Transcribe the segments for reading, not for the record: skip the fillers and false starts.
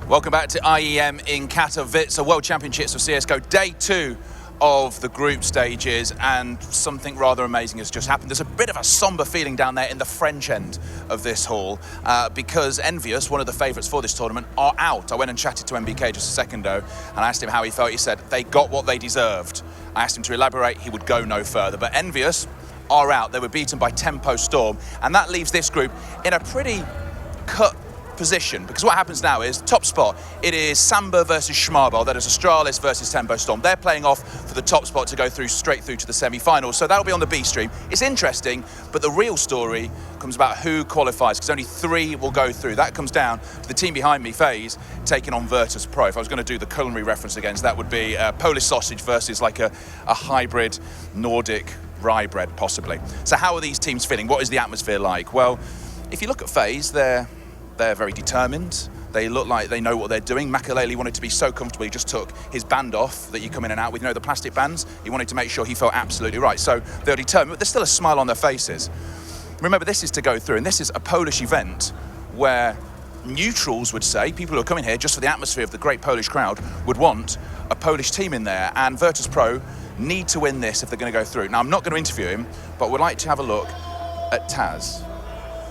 Welcome back to IEM in Katowice World Championships of CSGO, day 2 of the group stages, and something rather amazing has just happened. There's a bit of a somber feeling down there in the French end of this hall because Envious, one of the favourites for this tournament, are out. I went and chatted to MBK just a second ago and I asked him how he felt. He said they got what they deserved. I asked him to elaborate, he would go no further. But Envious are out. They were beaten by Tempo.Storm, and that leaves this group in a pretty cut position, because what happens now is top spot, it is Samba versus Schmarbel, that is Astralis versus Tempo.Storm. They're playing off for the top spot to go straight through to the semi-finals, so that'll be on the B stream. It's interesting, but the real story comes about who qualifies, because only 3 will go through. That comes down to the team behind me, FaZe, taking on Virtus.Pro. If I was going to do the culinary reference against, that would be Polish sausage versus like a hybrid Nordic rye bread, possibly. So how are these teams feeling? What is the atmosphere like? Well, if you look at FaZe, they're very determined. They look like they know what they're doing. Makaleli wanted to be so comfortable, he just took his band off that you come in and out with, you know, the plastic bands. He wanted to make sure he felt absolutely right. So they're determined, but there's still a smile on their faces. Remember, this is to go through, and this is a Polish event where neutrals would say, people who are coming here just for the atmosphere of the great Polish crowd, would want a Polish team in there, and Virtus.Pro need to win this if they're going to go through. Now, I'm not going to interview him, but would like to have a look at Taz,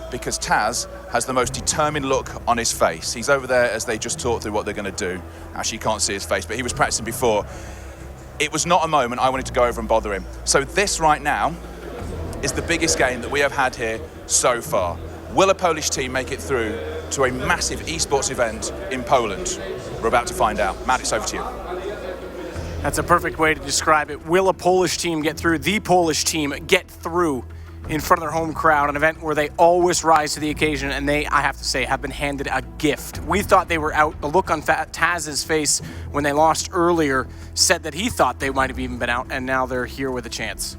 because Taz has the most determined look on his face. He's over there as they just talk through what they're going to do. Actually, you can't see his face, but he was practicing before. It was not a moment I wanted to go over and bother him. So this right now is the biggest game that we have had here so far. Will a Polish team make it through to a massive esports event in Poland? We're about to find out. Matt, it's over to you. That's a perfect way to describe it. Will a Polish team get through? The Polish team get through in front of their home crowd, an event where they always rise to the occasion, and they, I have to say, have been handed a gift. We thought they were out. The look on Taz's face when they lost earlier said that he thought they might have even been out, and now they're here with a chance.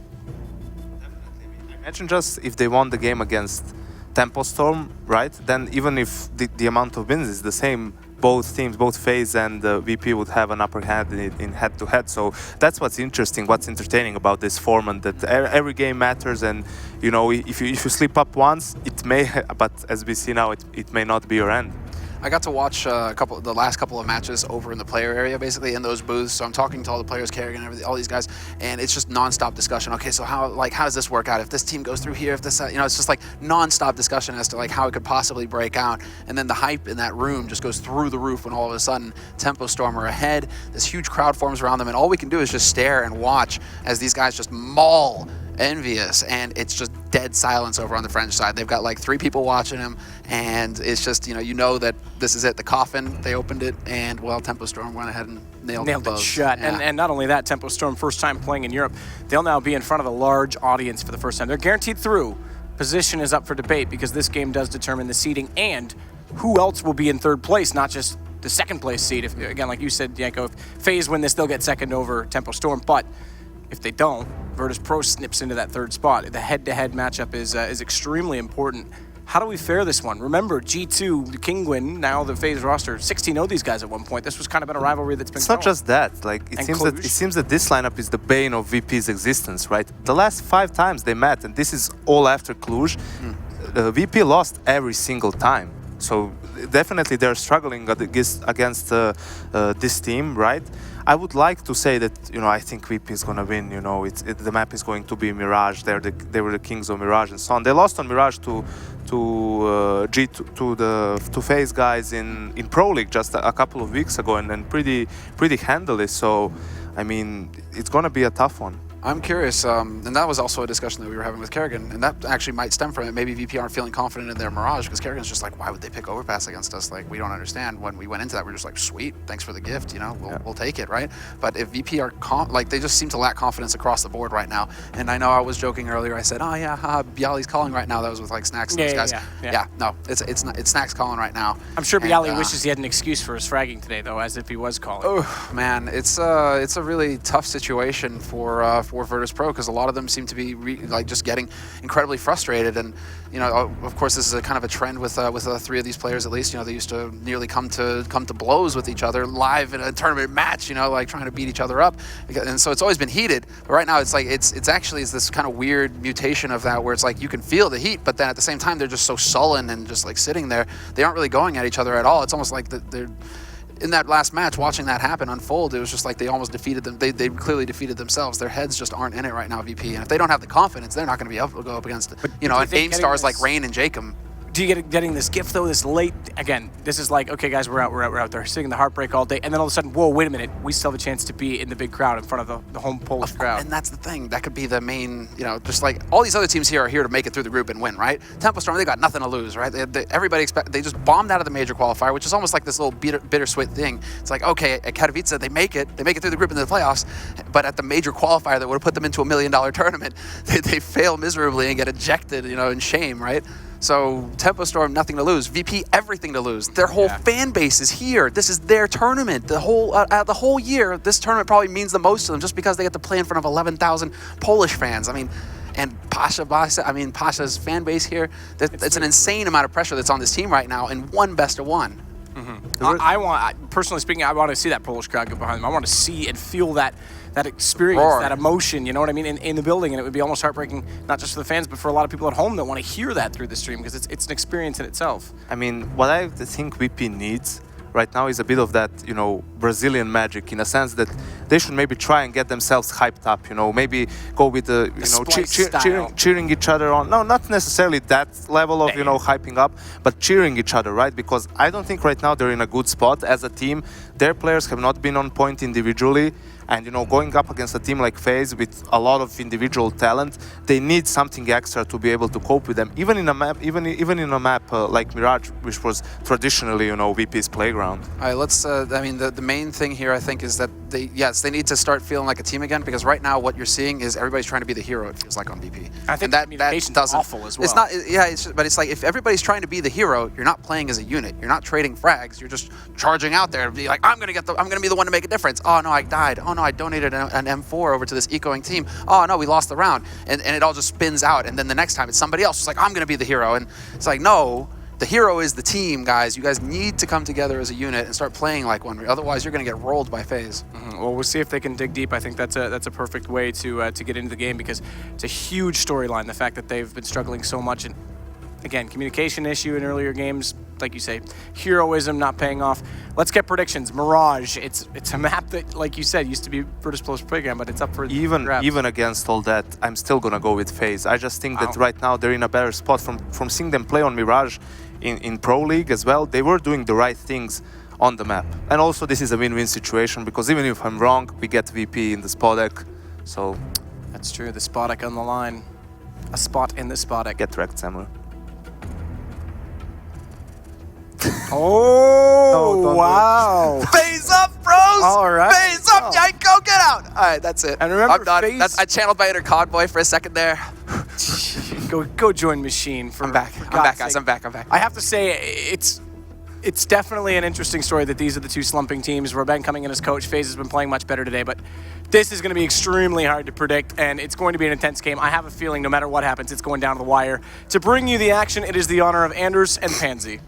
Imagine just if they won the game against Tempo.Storm, right? Then even if the amount of wins is the same, both teams, both FaZe and VP would have an upper hand in head-to-head. So that's what's interesting, what's entertaining about this format, that every game matters, and you know, if you slip up once, it may, but as we see now, it may not be your end. I got to watch the last couple of matches over in the player area, basically in those booths. So I'm talking to all the players, Kerrigan, and everything, all these guys, and it's just nonstop discussion. Okay, so how does this work out? If this team goes through here, if this, you know, it's just like nonstop discussion as to like how it could possibly break out. And then the hype in that room just goes through the roof when all of a sudden Tempo.Storm are ahead. This huge crowd forms around them, and all we can do is just stare and watch as these guys just maul Envious, and it's just dead silence over on the French side. They've got like 3 people watching him, and it's just, you know that this is it. The coffin, they opened it, and well, Tempo.Storm went ahead and nailed it shut. Yeah. And not only that, Tempo.Storm, first time playing in Europe, they'll now be in front of a large audience for the first time. They're guaranteed through. Position is up for debate because this game does determine the seeding and who else will be in 3rd place, not just the 2nd place seed. If, again, like you said, Yanko, if FaZe win this, they'll get 2nd over Tempo.Storm, but if they don't, Virtus.Pro snips into that 3rd spot. The head-to-head matchup is extremely important. How do we fare this one? Remember, G2, the Kingwin, now the FaZe roster, 16-0 these guys at one point. This was kind of been a rivalry that's been It's not just that. Like, it seems that this lineup is the bane of VP's existence, right? The last 5 times they met, and this is all after Cluj, VP lost every single time. So definitely they're struggling against this team, right? I would like to say that, you know, I think VP is going to win. You know, the map is going to be Mirage. They were the kings of Mirage and so on. They lost on Mirage to FaZe guys in Pro League just a couple of weeks ago, and pretty handily. So, I mean, it's going to be a tough one. I'm curious, and that was also a discussion that we were having with Kerrigan, and that actually might stem from it. Maybe VP aren't feeling confident in their Mirage, because Kerrigan's just like, why would they pick Overpass against us? Like, we don't understand. When we went into that, we were just like, sweet, thanks for the gift, you know, we'll take it, right? But if VP are, they just seem to lack confidence across the board right now. And I know I was joking earlier, I said, oh yeah, haha, Bialy's calling right now. That was with like Snacks and those guys. Yeah, no, it's Snacks calling right now. I'm sure Bialy wishes he had an excuse for his fragging today, though, as if he was calling. Oh, man, it's a really tough situation for Virtus.Pro, because a lot of them seem to be just getting incredibly frustrated. And you know, of course, this is a kind of a trend with 3 of these players at least. You know, they used to nearly come to blows with each other live in a tournament match. You know, like trying to beat each other up. And so it's always been heated. But right now, it's like it's actually this kind of weird mutation of that, where it's like you can feel the heat, but then at the same time they're just so sullen and just like sitting there. They aren't really going at each other at all. It's almost like they're in that last match, watching that happen unfold, it was just like they almost defeated them. They clearly defeated themselves. Their heads just aren't in it right now, VP. And if they don't have the confidence, they're not going to be able to go up against, you know, aim stars like Rain and Jacob. Do you getting this gift though, this late, again, this is like, okay guys, we're out there singing the heartbreak all day, and then all of a sudden, whoa, wait a minute, we still have a chance to be in the big crowd in front of the home Polish crowd. And that's the thing, that could be the main, you know, just like all these other teams here are here to make it through the group and win, right? Tempo Storm, they got nothing to lose, right? They just bombed out of the major qualifier, which is almost like this little bittersweet thing. It's like, okay, at Katowice, they make it through the group into the playoffs, but at the major qualifier that would have put them into $1 million tournament, they fail miserably and get ejected, you know, in shame, right? So Tempo Storm, nothing to lose. VP, everything to lose. Their whole fan base is here. This is their tournament. The whole year, this tournament probably means the most to them just because they get to play in front of 11,000 Polish fans. I mean, and Pasha's fan base here, it's an insane amount of pressure that's on this team right now, and one best of one. Personally speaking, I want to see that Polish crowd get behind them. I want to see and feel that experience, roar. that emotion, you know what I mean, in the building. And it would be almost heartbreaking, not just for the fans, but for a lot of people at home that want to hear that through the stream, because it's an experience in itself. I mean, what I think VP needs right now is a bit of that, you know, Brazilian magic, in a sense that they should maybe try and get themselves hyped up, you know, maybe go with the, you know, cheering each other on. No, not necessarily that level of, you know, hyping up, but cheering each other, right? Because I don't think right now they're in a good spot as a team. Their players have not been on point individually. And, you know, going up against a team like FaZe with a lot of individual talent, they need something extra to be able to cope with them. Even in a map, even in a map like Mirage, which was traditionally, you know, VP's playground. All right, let's. I mean, the main thing here, I think, is that they need to start feeling like a team again, because right now what you're seeing is everybody's trying to be the hero. It feels like on VP. I think that doesn't. Awful as well. It's not. Yeah, but it's like if everybody's trying to be the hero, you're not playing as a unit. You're not trading frags. You're just charging out there and be like, I'm gonna be the one to make a difference. Oh no, I died. Oh no, I donated an M4 over to this ecoing team. Oh no, we lost the round, and it all just spins out. And then the next time it's somebody else. It's like, I'm gonna be the hero, and it's like, no. The hero is the team, guys. You guys need to come together as a unit and start playing like one. Otherwise, you're going to get rolled by FaZe. Well, we'll see if they can dig deep. I think that's a perfect way to get into the game, because it's a huge storyline. The fact that they've been struggling so much, and again, communication issue in earlier games, like you say, heroism not paying off. Let's get predictions. Mirage. It's a map that, like you said, used to be Virtus.Pro's playground, but it's up for grabs. Even against all that, I'm still gonna go with FaZe. I just think that right now they're in a better spot from seeing them play on Mirage. In Pro League as well, they were doing the right things on the map. And also this is a win-win situation, because even if I'm wrong, we get VP in the Spodek, so... That's true, the Spodek on the line. A spot in the Spodek. Get wrecked, Samuel. Oh, no, wow. FaZe up, bros! All right. FaZe up, Yanko, get out! All right, that's it. And remember, I'm done. I channeled my inner COD boy for a second there. Go join Machine. I'm back, guys. I'm back. I have to say, it's definitely an interesting story that these are the two slumping teams. Robben coming in as coach. FaZe has been playing much better today, but this is going to be extremely hard to predict, and it's going to be an intense game. I have a feeling no matter what happens, it's going down to the wire. To bring you the action, it is the honor of Anders and Pansy.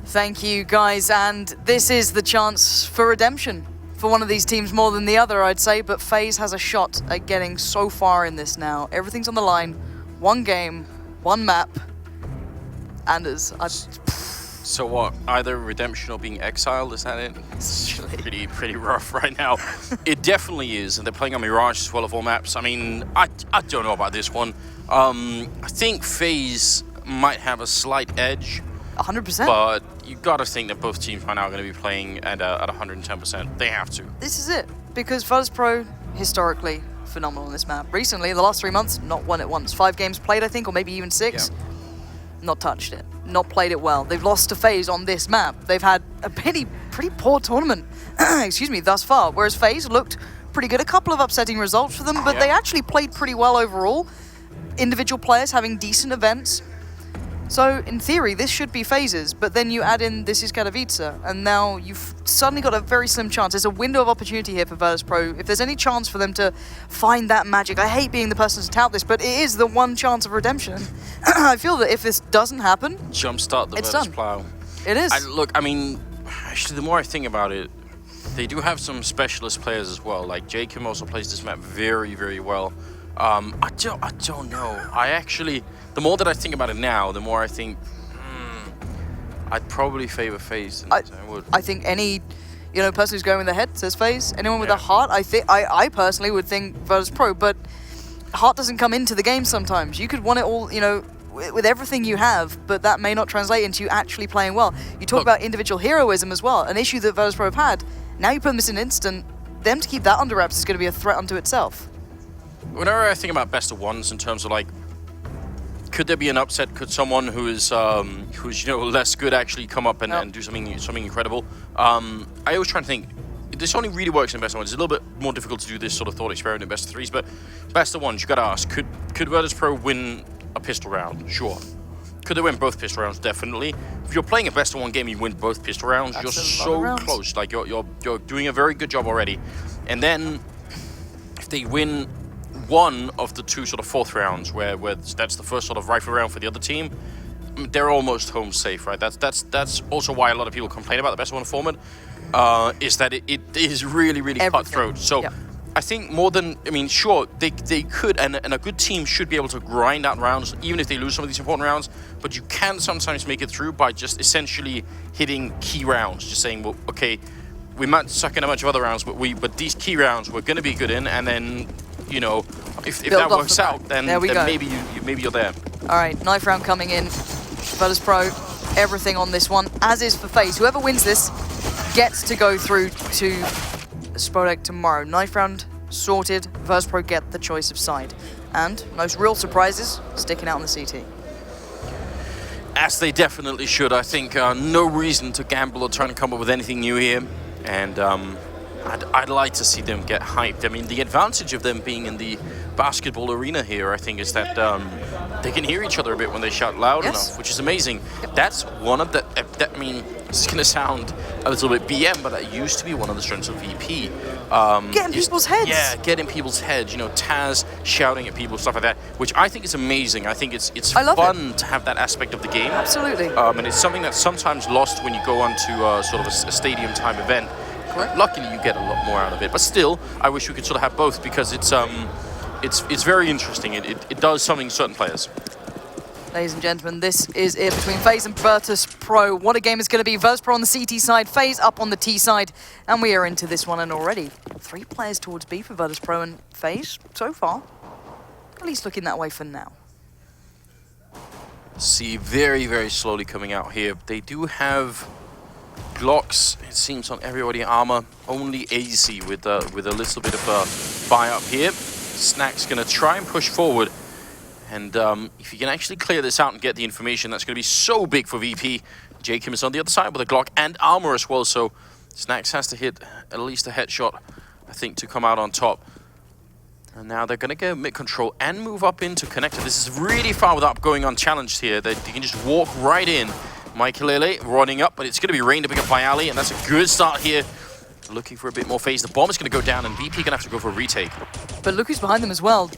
Thank you, guys, and this is the chance for redemption for one of these teams more than the other, I'd say, but FaZe has a shot at getting so far in this now. Everything's on the line. One game, one map. Anders, So what, either redemption or being exiled, is that it? It's pretty rough right now. It definitely is, and they're playing on Mirage as well of all maps. I mean, I don't know about this one. I think FaZe might have a slight edge. 100%. But you got to think that both teams right now are going to be playing at 110%. They have to. This is it, because Virtus.Pro, historically, phenomenal in this map. Recently, in the last 3 months, not won it once. 5 games played, I think, or maybe even 6. Yeah. Not touched it. Not played it well. They've lost to FaZe on this map. They've had a pretty poor tournament, excuse me, thus far. Whereas FaZe looked pretty good. A couple of upsetting results for them, but they actually played pretty well overall. Individual players having decent events. So, in theory, this should be FaZe's, but then you add in this is Katowice, and now you've suddenly got a very slim chance. There's a window of opportunity here for Virtus.Pro. If there's any chance for them to find that magic, I hate being the person to tout this, but it is the one chance of redemption. I feel that if this doesn't happen, jumpstart the Virtus plow. It is. Look, I mean, actually, the more I think about it, they do have some specialist players as well. Like, Jacob also plays this map very, very well. I don't know. The more that I think about it now, the more I think, I'd probably favor FaZe. I would. I think any, person who's going with the head says FaZe. Anyone with Yeah. a heart, I personally would think Virtus.Pro, but heart doesn't come into the game sometimes. You could want it all, with everything you have, but that may not translate into you actually playing well. You talk about individual heroism as well, an issue that Virtus.Pro have had. Now you put them in an instant, them to keep that under wraps is going to be a threat unto itself. Whenever I think about best of ones in terms of like, could there be an upset? Could someone who's less good actually come up and do something incredible? I always try to think this only really works in best of ones. It's a little bit more difficult to do this sort of thought experiment in best of threes, but best of ones, you got to ask: could Virtus.Pro win a pistol round? Sure. Could they win both pistol rounds? Definitely. If you're playing a best of one game, you win both pistol rounds. That's you're a lot of so rounds. close. Like you're doing a very good job already. And then if they win one of the two sort of fourth rounds, where that's the first sort of rifle round for the other team, they're almost home safe, right? That's also why a lot of people complain about the best of one format, is that it is really, really cutthroat. So. Yep. I think more than, sure, they could, and a good team should be able to grind out rounds, even if they lose some of these important rounds, but you can sometimes make it through by just essentially hitting key rounds, just saying, well, okay, we might suck in a bunch of other rounds, but these key rounds we're going to be good in, and then, if that works out, then maybe you're there. All right, knife round coming in. Virtus.Pro, everything on this one, as is for FaZe. Whoever wins this gets to go through to Spodek tomorrow. Knife round sorted. Virtus.Pro get the choice of side. And most real surprises sticking out on the CT. As they definitely should. I think no reason to gamble or try to come up with anything new here. And I'd like to see them get hyped. I mean, the advantage of them being in the basketball arena here, I think, is that they can hear each other a bit when they shout loud enough, which is amazing. That's one of the, it's going to sound a little bit BM, but that used to be one of the strengths of VP. Getting people's heads. Yeah, getting people's heads. Taz shouting at people, stuff like that, which I think is amazing. I think it's fun to have that aspect of the game. Absolutely. And it's something that's sometimes lost when you go onto sort of a stadium-type event. Correct. Luckily, you get a lot more out of it. But still, I wish we could sort of have both, because it's very interesting. It does something to certain players. Ladies and gentlemen, this is it between FaZe and Virtus.Pro. What a game it's going to be. Virtus.Pro on the CT side, FaZe up on the T side. And we are into this one, and already 3 players towards B for Virtus.Pro, and FaZe, so far, at least looking that way for now. See, very, very slowly coming out here. They do have Glocks, it seems, on everybody armor. Only AZ with a little bit of a buy up here. Snack's going to try and push forward. And if you can actually clear this out and get the information, that's going to be so big for VP. Jacob is on the other side with a Glock and armor as well, so Snacks has to hit at least a headshot, I think, to come out on top. And now they're going to go mid-control and move up into connector. This is really far without going unchallenged here. They can just walk right in. Michaelele running up, but it's going to be rained to pick up by Ali, and that's a good start here. Looking for a bit more FaZe. The bomb is going to go down, and VP going to have to go for a retake. But look who's behind them as well.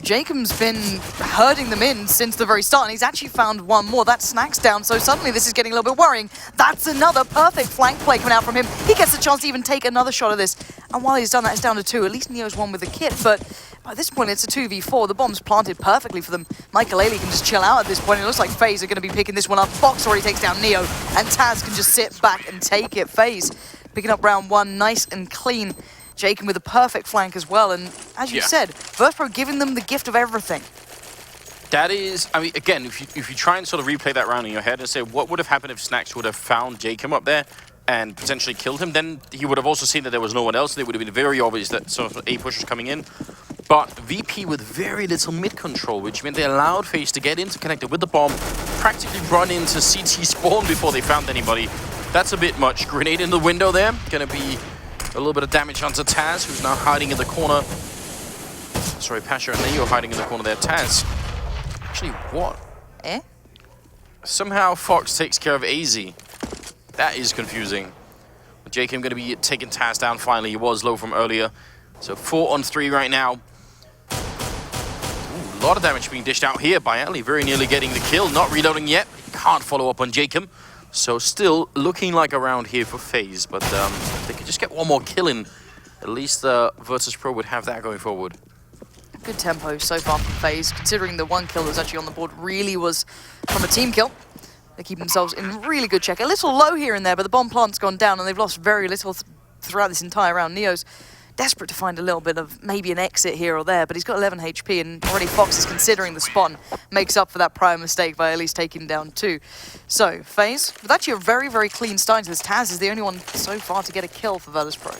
Jacob's been herding them in since the very start, and he's actually found one more. That Snack's down, so suddenly this is getting a little bit worrying. That's another perfect flank play coming out from him. He gets a chance to even take another shot of this. And while he's done that, it's down to 2. At least Neo's won with a kit, but by this point, it's a 2v4. The bomb's planted perfectly for them. Michaelele can just chill out at this point. It looks like FaZe are going to be picking this one up. Fox already takes down Neo, and Taz can just sit back and take it. FaZe picking up round 1 nice and clean. Jacob with a perfect flank as well, and as you said, Virtus.Pro giving them the gift of everything. That is, I mean, again, if you try and sort of replay that round in your head and say, what would have happened if Snacks would have found Jacob up there and potentially killed him, then he would have also seen that there was no one else. It would have been very obvious that sort of A push was coming in. But VP with very little mid-control, which meant they allowed FaZe to get into connector with the bomb, practically run into CT spawn before they found anybody. That's a bit much. Grenade in the window there, gonna be a little bit of damage onto Taz, who's now hiding in the corner. Sorry, Pasha and Neo hiding in the corner there. Taz, actually, what? Somehow Fox takes care of AZ. That is confusing. Jacob going to be taking Taz down finally. He was low from earlier. So 4 on 3 right now. Ooh, a lot of damage being dished out here by Ali. Very nearly getting the kill. Not reloading yet. Can't follow up on Jacob. So still looking like a round here for FaZe, but if they could just get one more kill in, at least Virtus.Pro would have that going forward. Good tempo so far from FaZe, considering the 1 kill that was actually on the board really was from a team kill. They keep themselves in really good check. A little low here and there, but the bomb plant's gone down, and they've lost very little throughout this entire round. Neo's desperate to find a little bit of maybe an exit here or there, but he's got 11 HP, and already Fox is considering the spot and makes up for that prior mistake by at least taking down 2. So, FaZe, with actually a very, very clean start to this. Taz is the only one so far to get a kill for Virtus.Pro.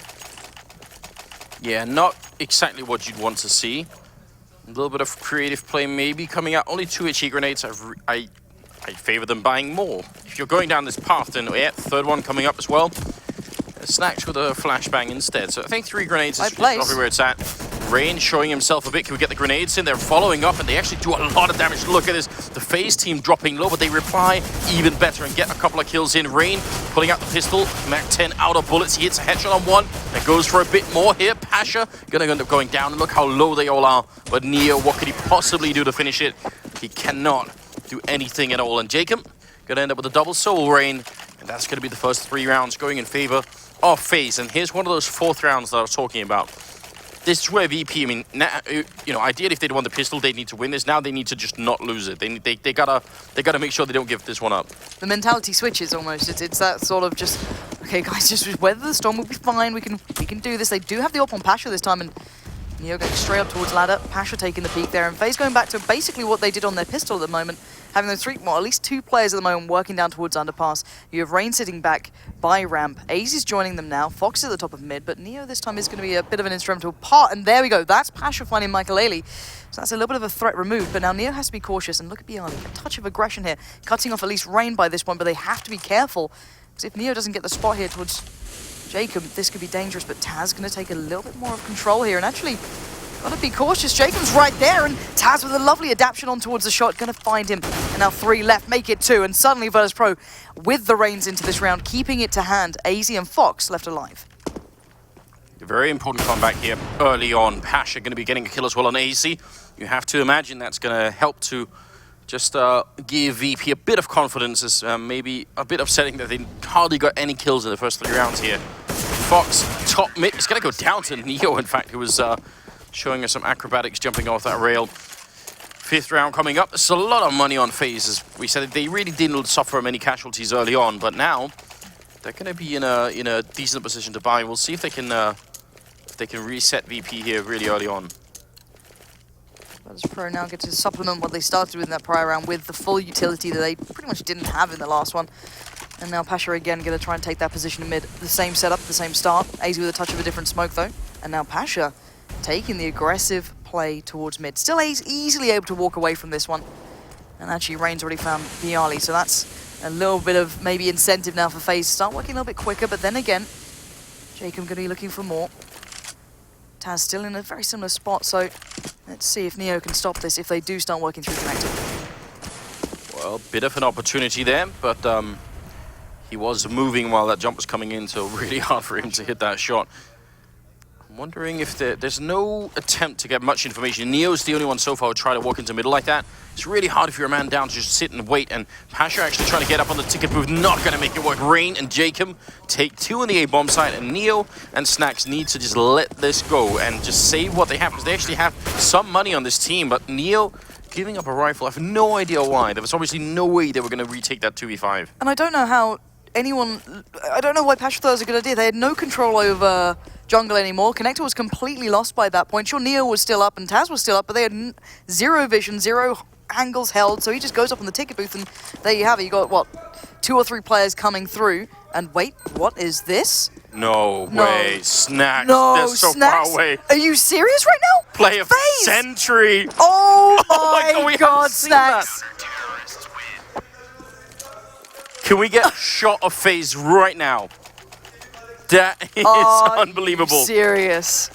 Yeah, not exactly what you'd want to see. A little bit of creative play maybe coming out. Only 2 HE grenades. I favor them buying more. If you're going down this path, then yeah, third one coming up as well. Snacks with a flashbang instead. So I think 3 grenades is probably where it's at. Rain showing himself a bit. Can we get the grenades in? They're following up, and they actually do a lot of damage. Look at this. The FaZe team dropping low, but they reply even better and get a couple of kills in. Rain pulling out the pistol. Mac 10 out of bullets. He hits a headshot on one. That goes for a bit more here. Pasha gonna end up going down. And look how low they all are. But Neo, what could he possibly do to finish it? He cannot do anything at all. And Jacob gonna end up with a double soul Rain. And that's gonna be the first 3 rounds going in favor of FaZe. And here's one of those 4th rounds that I was talking about. This is where VP, I mean, now, you know, ideally if they'd won the pistol, they'd need to win this. Now they need to just not lose it. They gotta make sure they don't give this one up. The mentality switches almost. It's that sort of just, okay, guys, just weather the storm. We'll be fine. We can do this. They do have the op on Pasha this time, and Neo going straight up towards ladder. Pasha taking the peak there, and FaZe going back to basically what they did on their pistol at the moment, having those 3, well, at least 2 players at the moment working down towards underpass. You have Rain sitting back by ramp. AZE is joining them now. Fox is at the top of mid, but Neo this time is going to be a bit of an instrumental part, and there we go. That's Pasha finding Michael Ailey. So that's a little bit of a threat removed, but now Neo has to be cautious, and look at Biali, a touch of aggression here, cutting off at least Rain by this point, but they have to be careful, because if Neo doesn't get the spot here towards Jacob, this could be dangerous, but Taz going to take a little bit more of control here, and actually gotta be cautious. Jacob's right there, and Taz with a lovely adaptation on towards the shot, gonna find him. And now 3 left, make it 2, and suddenly Virtus.Pro with the reins into this round, keeping it to hand. AZ and Fox left alive. A very important comeback here early on. Pasha gonna be getting a kill as well on AZ. You have to imagine that's gonna help to just give VP a bit of confidence. As maybe a bit upsetting that they hardly got any kills in the first 3 rounds here. Fox top mid, it's gonna go down to Neo, in fact, who was showing us some acrobatics jumping off that rail. 5th round coming up. There's a lot of money on FaZe. As we said, they really didn't suffer many casualties early on, but now they're going to be in a decent position to buy. We'll see if they can reset VP here really early on. Virtus.Pro now get to supplement what they started with in that prior round with the full utility that they pretty much didn't have in the last one. And now Pasha again going to try and take that position in mid. The same setup, the same start. AZ with a touch of a different smoke though. And now Pasha taking the aggressive play towards mid. Still easily able to walk away from this one. And actually Rain's already found Biali, so that's a little bit of maybe incentive now for FaZe to start working a little bit quicker, but then again, Jacob going to be looking for more. Taz still in a very similar spot, so let's see if Neo can stop this if they do start working through connector. Well, bit of an opportunity there, but he was moving while that jump was coming in, so really hard for him to hit that shot. I'm wondering if there's no attempt to get much information. Neo's the only one so far who tried to walk into middle like that. It's really hard if you're a man down to just sit and wait, and Pasha actually trying to get up on the ticket booth, not going to make it work. Rain and Jacob take 2 on the A-bomb side, and Neo and Snacks need to just let this go and just save what they have, because they actually have some money on this team, but Neo giving up a rifle, I have no idea why. There was obviously no way they were going to retake that 2v5. And I don't know how I don't know why Pasha thought it was a good idea. They had no control over jungle anymore. Connector was completely lost by that point. Sure, Neo was still up and Taz was still up, but they had 0 vision, 0 angles held, so he just goes up on the ticket booth, and there you have it. You got, what, 2 or 3 players coming through, and wait, what is this? No way, Snacks, no, they're so Snacks. far away. Are you serious right now? Play of FaZe. century. Oh my my God, God, Snacks. Can we get a shot of FaZe right now? That is unbelievable. Are you serious?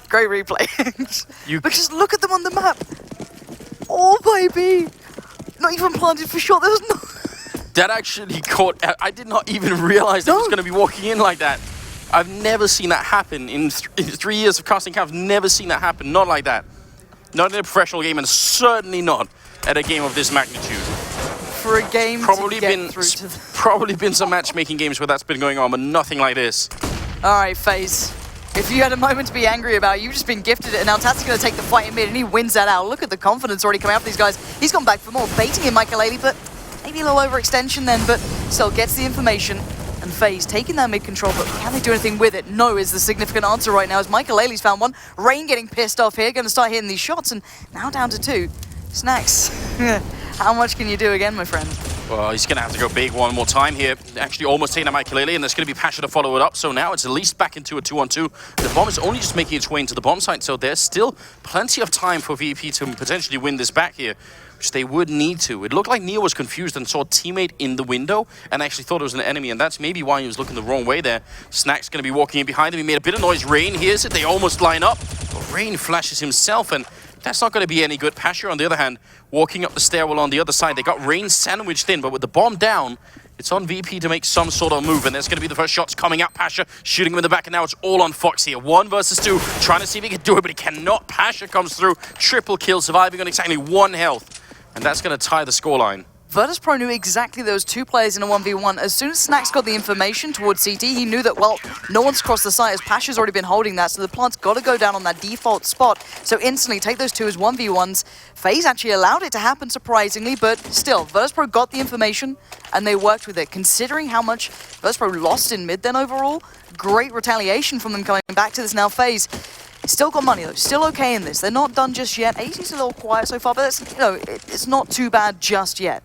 Great replay. But just look at them on the map. Oh, baby. Not even planted for shot. There was no... That actually caught... I did not even realize that it was going to be walking in like that. I've never seen that happen. In 3 years of casting camp, I've never seen that happen. Not like that. Not in a professional game, and certainly not at a game of this magnitude. For a game probably to get through to probably been some matchmaking games where that's been going on, but nothing like this. All right, FaZe. If you had a moment to be angry about, you've just been gifted it, and now Tat's going to take the fight in mid, and he wins that out. Look at the confidence already coming out of these guys. He's gone back for more, baiting in Michael, but maybe a little overextension then, but still gets the information. And FaZe taking that mid control, but can they do anything with it? No is the significant answer right now, as Michael found one. Rain getting pissed off here, going to start hitting these shots, and now down to 2. Snacks, how much can you do again, my friend? Well, he's going to have to go big one more time here. Actually almost taking out Michael, and there's going to be Pasha to follow it up. So now it's at least back into a 2-on-2. The bomb is only just making its way into the bomb site, so there's still plenty of time for VP to potentially win this back here, which they would need to. It looked like Neo was confused and saw a teammate in the window and actually thought it was an enemy, and that's maybe why he was looking the wrong way there. Snack's going to be walking in behind him. He made a bit of noise. Rain hears it. They almost line up. But Rain flashes himself, and that's not going to be any good. Pasha, on the other hand, walking up the stairwell on the other side. They got Rain sandwiched in, but with the bomb down, it's on VP to make some sort of move, and there's going to be the first shots coming out. Pasha shooting him in the back, and now it's all on Fox here. 1 versus 2, trying to see if he can do it, but he cannot. Pasha comes through, triple kill, surviving on exactly 1 health, and that's going to tie the scoreline. Virtus.Pro knew exactly those 2 players in a 1v1. As soon as Snacks got the information towards CT, he knew that, well, no one's crossed the site, as Pasha's already been holding that, so the plant's got to go down on that default spot. So instantly take those 2 as 1v1s. FaZe actually allowed it to happen, surprisingly, but still, Virtus.Pro got the information, and they worked with it. Considering how much Virtus.Pro lost in mid then overall, great retaliation from them coming back to this now. FaZe still got money though, still okay in this. They're not done just yet. 80's a little quiet so far, but that's, it's not too bad just yet.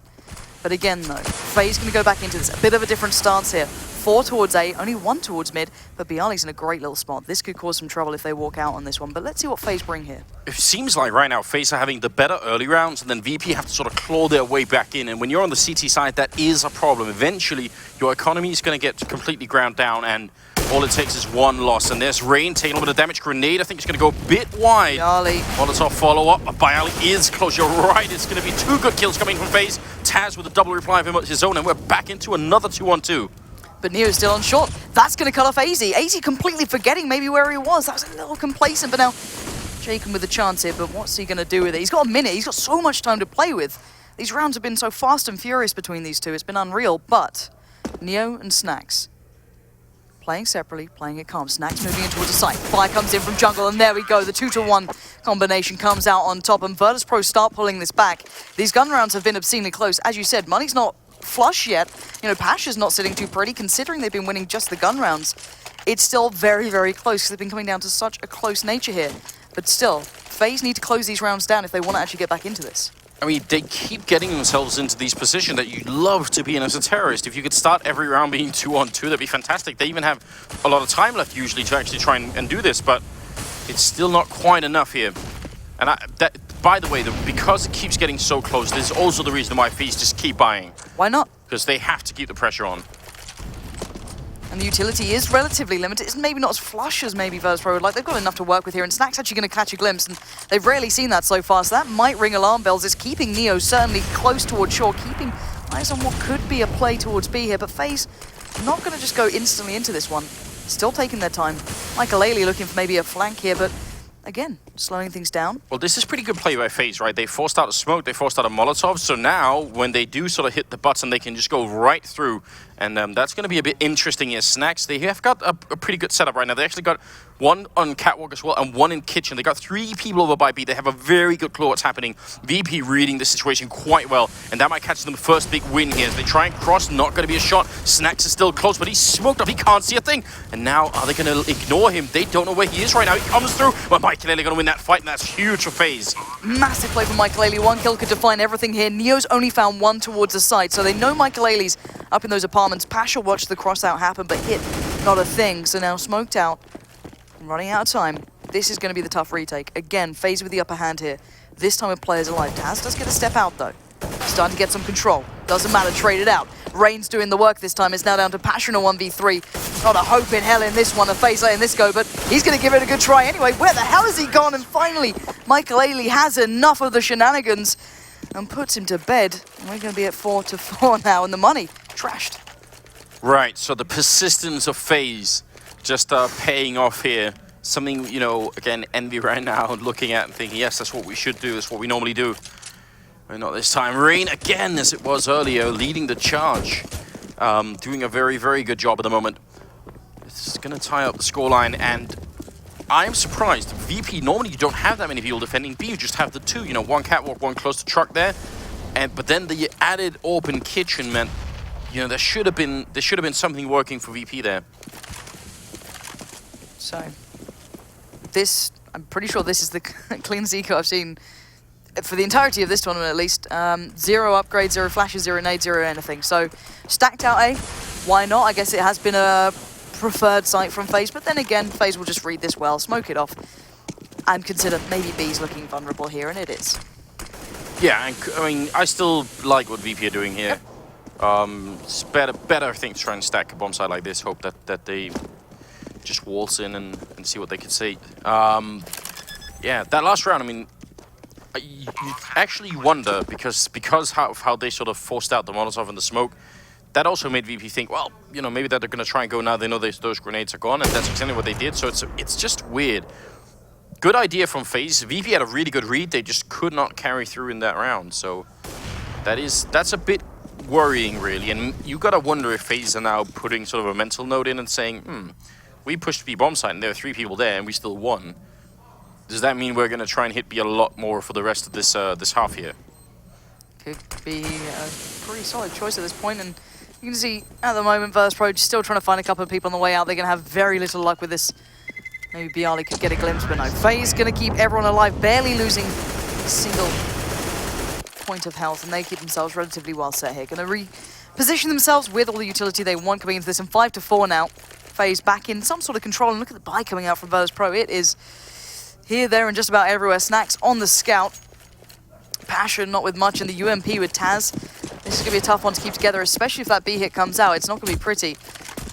But again though, FaZe going to go back into this. A bit of a different stance here. 4 towards A, only 1 towards mid, but Bialy's in a great little spot. This could cause some trouble if they walk out on this one, but let's see what FaZe bring here. It seems like right now FaZe are having the better early rounds, and then VP have to sort of claw their way back in, and when you're on the CT side, that is a problem. Eventually, your economy is going to get completely ground down, and all it takes is 1 loss. And there's Rain taking a little bit of damage. Grenade, I think, is going to go a bit wide. Bialy. Molotov follow-up, but Bialy is close. You're right, it's going to be 2 good kills coming from FaZe. Taz with a double reply of his own, and we're back into another 2-on-2. But Neo's still on short. That's going to cut off AZ. AZ completely forgetting maybe where he was. That was a little complacent, but now Jacob with a chance here, but what's he going to do with it? He's got a minute. He's got so much time to play with. These rounds have been so fast and furious between these 2. It's been unreal, but Neo and Snacks playing separately, playing it calm. Snacks moving in towards the site. Fire comes in from jungle, and there we go. The 2-to-1 combination comes out on top, and Virtus.Pro start pulling this back. These gun rounds have been obscenely close. As you said, money's not flush yet. Pasha's not sitting too pretty, considering they've been winning just the gun rounds. It's still very, very close, because they've been coming down to such a close nature here. But still, FaZe need to close these rounds down if they want to actually get back into this. I mean, they keep getting themselves into these positions that you'd love to be in as a terrorist. If you could start every round being 2-on-2, that'd be fantastic. They even have a lot of time left usually to actually try and do this, but it's still not quite enough here. And by the way, because it keeps getting so close, there's also the reason why FaZe just keep buying. Why not? Because they have to keep the pressure on. And the utility is relatively limited. It's maybe not as flush as maybe Virtus.Pro would like. They've got enough to work with here, and Snack's actually going to catch a glimpse, and they've rarely seen that so far, so that might ring alarm bells. It's keeping Neo certainly close towards shore, keeping eyes on what could be a play towards B here, but FaZe not going to just go instantly into this one. Still taking their time. Michael looking for maybe a flank here, but again, slowing things down. Well, this is pretty good play by FaZe, right? They forced out a smoke, they forced out a Molotov, so now when they do sort of hit the button, they can just go right through. And that's going to be a bit interesting here. Snacks, they have got a pretty good setup right now. They actually got 1 on Catwalk as well and 1 in Kitchen. They got 3 people over by B. They have a very good clue what's happening. VP reading the situation quite well, and that might catch them the first big win here. As they try and cross, not going to be a shot. Snacks is still close, but he's smoked up. He can't see a thing. And now, are they going to ignore him? They don't know where he is right now. He comes through, but Michael going to win that fight, and that's huge for FaZe. Massive play from Michael 1 kill could define everything here. Neo's only found 1 towards the side, so they know Michael up in those apartments. Pasha watched the cross out happen, but hit not a thing. So now smoked out, running out of time. This is going to be the tough retake. Again, FaZe with the upper hand here. This time with players alive. Taz does get a step out though. Starting to get some control. Doesn't matter, trade it out. Rain's doing the work this time. It's now down to Pasha in a 1v3. Not a hope in hell in this one, a FaZe letting this go, but he's going to give it a good try anyway. Where the hell has he gone? And finally, Michael has enough of the shenanigans and puts him to bed. And we're going to be at 4-4 now, and the money trashed. Right, so the persistence of FaZe just paying off here. Something, again, Envy right now looking at and thinking, yes, that's what we should do, that's what we normally do. But not this time. Rain, again, as it was earlier, leading the charge. Doing a very, very good job at the moment. It's going to tie up the scoreline, and I'm surprised. VP, normally you don't have that many people defending B, you just have the two, you know, one catwalk, one close to truck there. But then the added open kitchen meant, you know, there should have been something working for VP there. So, I'm pretty sure this is the cleanest eco I've seen for the entirety of this tournament, at least. 0 upgrades, 0 flashes, 0 nades, 0 anything. So, stacked out A. Why not? I guess it has been a preferred site from FaZe, but then again, FaZe will just read this well, smoke it off, and consider maybe B's looking vulnerable here, and it is. Yeah, and I mean, I still like what VP are doing here. It's better, I think, to try and stack a bomb site like this. Hope that they just waltz in and see what they can see. Yeah, that last round, I mean, you actually wonder because how they sort of forced out the Molotov and the smoke. That also made VP think, well, you know, maybe that they're going to try and go now. They know those grenades are gone, and that's exactly what they did. So it's just weird. Good idea from FaZe. VP had a really good read. They just could not carry through in that round. So that's a bit worrying, really. And you got to wonder if FaZe are now putting sort of a mental note in and saying, we pushed B bomb site, and there were 3 people there, and we still won. Does that mean we're going to try and hit B a lot more for the rest of this this half here? Could be a pretty solid choice at this point, and you can see at the moment Virtus.Pro still trying to find a couple of people on the way out. They're going to have very little luck with this. Maybe Bialy could get a glimpse, but no. FaZe going to keep everyone alive, barely losing a single point of health, and they keep themselves relatively well set here. Going to reposition themselves with all the utility they want coming into this, and 5-4 now. FaZe back in some sort of control, and look at the buy coming out from Virtus.Pro. It is here, there, and just about everywhere. Snacks on the scout. Passion not with much, and the UMP with Taz. This is going to be a tough one to keep together, especially if that B hit comes out. It's not going to be pretty.